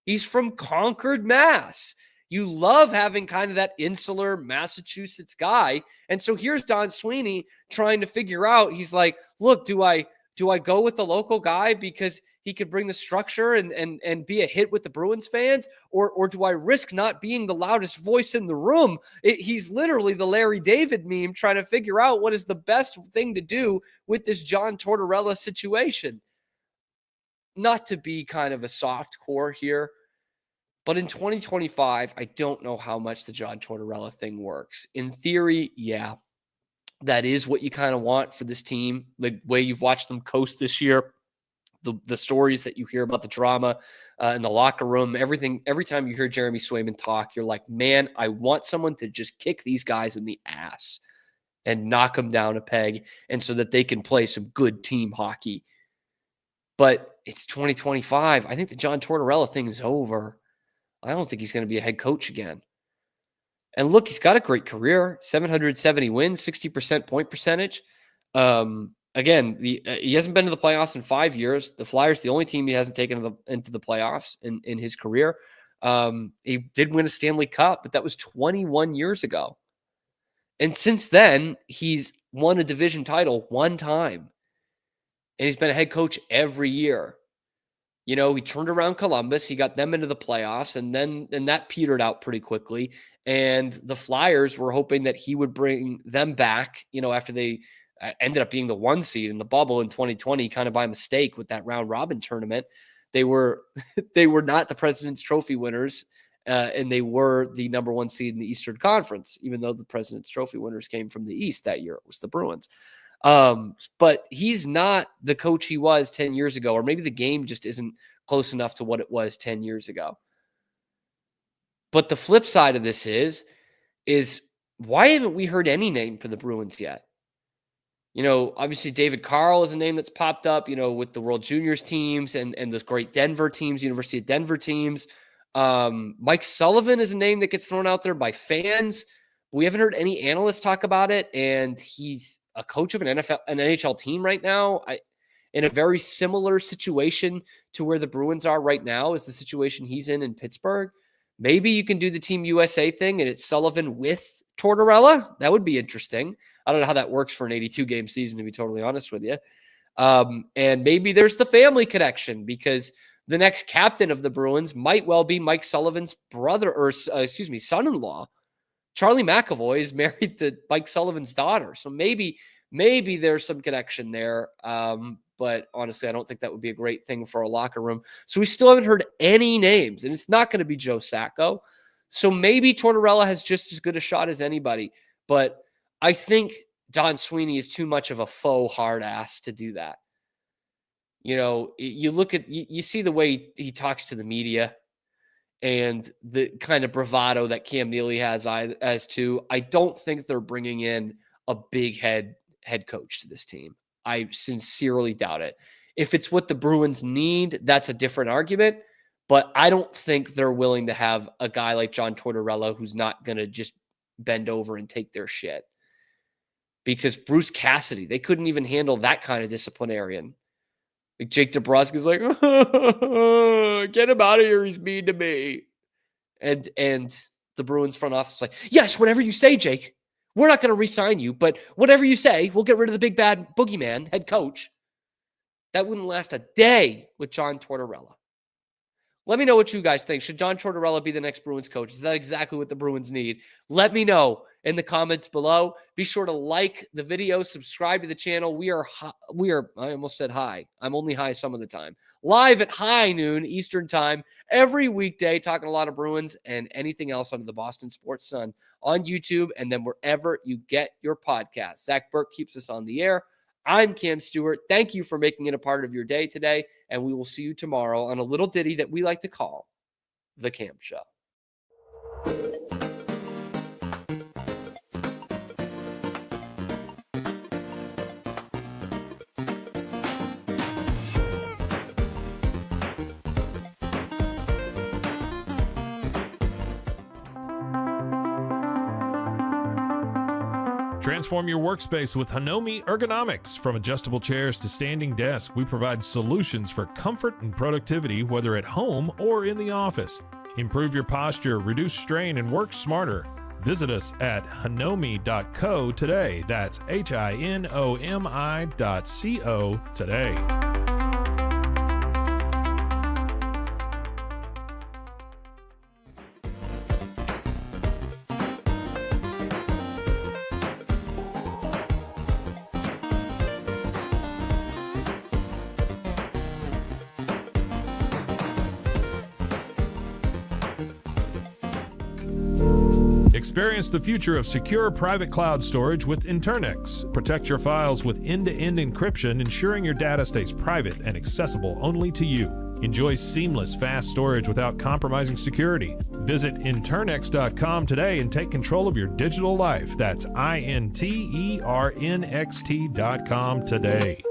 He's from Concord, Mass. You love having kind of that insular Massachusetts guy. And so here's Don Sweeney trying to figure out, he's like, look, do I go with the local guy because he could bring the structure and be a hit with the Bruins fans? Or do I risk not being the loudest voice in the room? He's literally the Larry David meme trying to figure out what is the best thing to do with this John Tortorella situation. Not to be kind of a soft core here, but in 2025, I don't know how much the John Tortorella thing works. In theory, yeah, that is what you kind of want for this team, the way you've watched them coast this year. The stories that you hear about the drama in the locker room, everything, every time you hear Jeremy Swayman talk, you're like, man, I want someone to just kick these guys in the ass and knock them down a peg, and so that they can play some good team hockey. But it's 2025. I think the John Tortorella thing is over. I don't think he's going to be a head coach again. And look, he's got a great career, 770 wins, 60% point percentage. Again, he hasn't been to the playoffs in 5 years. The Flyers, the only team he hasn't taken into the playoffs in his career. He did win a Stanley Cup, but that was 21 years ago. And since then, he's won a division title one time. And he's been a head coach every year. You know, he turned around Columbus. He got them into the playoffs, and that petered out pretty quickly. And the Flyers were hoping that he would bring them back, you know, after they ended up being the 1 seed in the bubble in 2020, kind of by mistake with that round robin tournament. They were not the President's Trophy winners, and they were the number 1 seed in the Eastern Conference, even though the President's Trophy winners came from the East that year. It was the Bruins. But he's not the coach he was 10 years ago, or maybe the game just isn't close enough to what it was 10 years ago. But the flip side of this is why haven't we heard any name for the Bruins yet? You know, obviously David Carl is a name that's popped up, you know, with the World Juniors teams and those great Denver teams, University of Denver teams. Mike Sullivan is a name that gets thrown out there by fans, But we haven't heard any analysts talk about it, and he's a coach of an NHL team right now. In a very similar situation to where the Bruins are right now is the situation he's in Pittsburgh. Maybe you can do the Team USA thing and it's Sullivan with Tortorella. That would be interesting. I don't know how that works for an 82-game season, to be totally honest with you. And maybe there's the family connection because the next captain of the Bruins might well be Mike Sullivan's brother or, son-in-law. Charlie McAvoy is married to Mike Sullivan's daughter. So maybe there's some connection there. But honestly, I don't think that would be a great thing for a locker room. So we still haven't heard any names, and it's not going to be Joe Sacco. So maybe Tortorella has just as good a shot as anybody. But I think Don Sweeney is too much of a faux hard ass to do that. You see the way he talks to the media and the kind of bravado that Cam Neely has as to, I don't think they're bringing in a big head coach to this team. I sincerely doubt it. If it's what the Bruins need, that's a different argument. But I don't think they're willing to have a guy like John Tortorella who's not going to just bend over and take their shit. Because Bruce Cassidy, they couldn't even handle that kind of disciplinarian. Like Jake DeBrusk's like, get him out of here. He's mean to me. And the Bruins front office is like, yes, whatever you say, Jake. We're not going to re-sign you, but whatever you say, we'll get rid of the big bad boogeyman, head coach. That wouldn't last a day with John Tortorella. Let me know what you guys think. Should John Tortorella be the next Bruins coach? Is that exactly what the Bruins need? Let me know in the comments below. Be sure to like the video, subscribe to the channel. We are, I almost said high. I'm only high some of the time. Live at high noon Eastern time, every weekday, talking a lot of Bruins and anything else under the Boston Sports Sun on YouTube and then wherever you get your podcasts. Zach Burke keeps us on the air. I'm Cam Stewart. Thank you for making it a part of your day today, and we will see you tomorrow on a little ditty that we like to call The Cam Show. Transform your workspace with Hanomi Ergonomics. From adjustable chairs to standing desks, we provide solutions for comfort and productivity, whether at home or in the office. Improve your posture, reduce strain, and work smarter. Visit us at hanomi.co today. That's HINOMI.co today. Experience the future of secure private cloud storage with Internix. Protect your files with end-to-end encryption, ensuring your data stays private and accessible only to you. Enjoy seamless, fast storage without compromising security. Visit Internix.com today and take control of your digital life. That's INTERNXT.com today.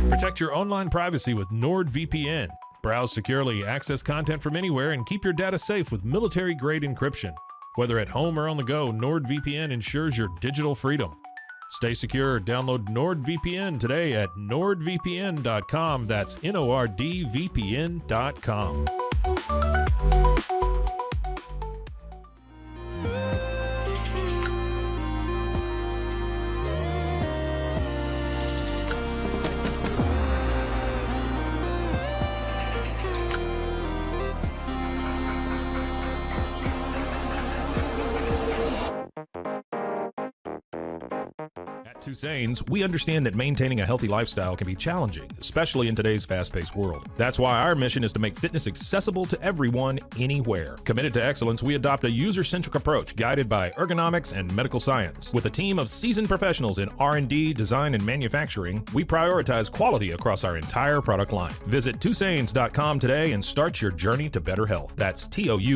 Protect your online privacy with NordVPN. Browse securely, access content from anywhere, and keep your data safe with military-grade encryption. Whether at home or on the go, NordVPN ensures your digital freedom. Stay secure. Download NordVPN today at nordvpn.com. That's NORDVPN.com. Tusains, we understand that maintaining a healthy lifestyle can be challenging, especially in today's fast-paced world. That's why our mission is to make fitness accessible to everyone, anywhere. Committed to excellence, we adopt a user-centric approach guided by ergonomics and medical science. With a team of seasoned professionals in R&D, design, and manufacturing, we prioritize quality across our entire product line. Visit Tusains.com today and start your journey to better health. That's TOUSAINS.com.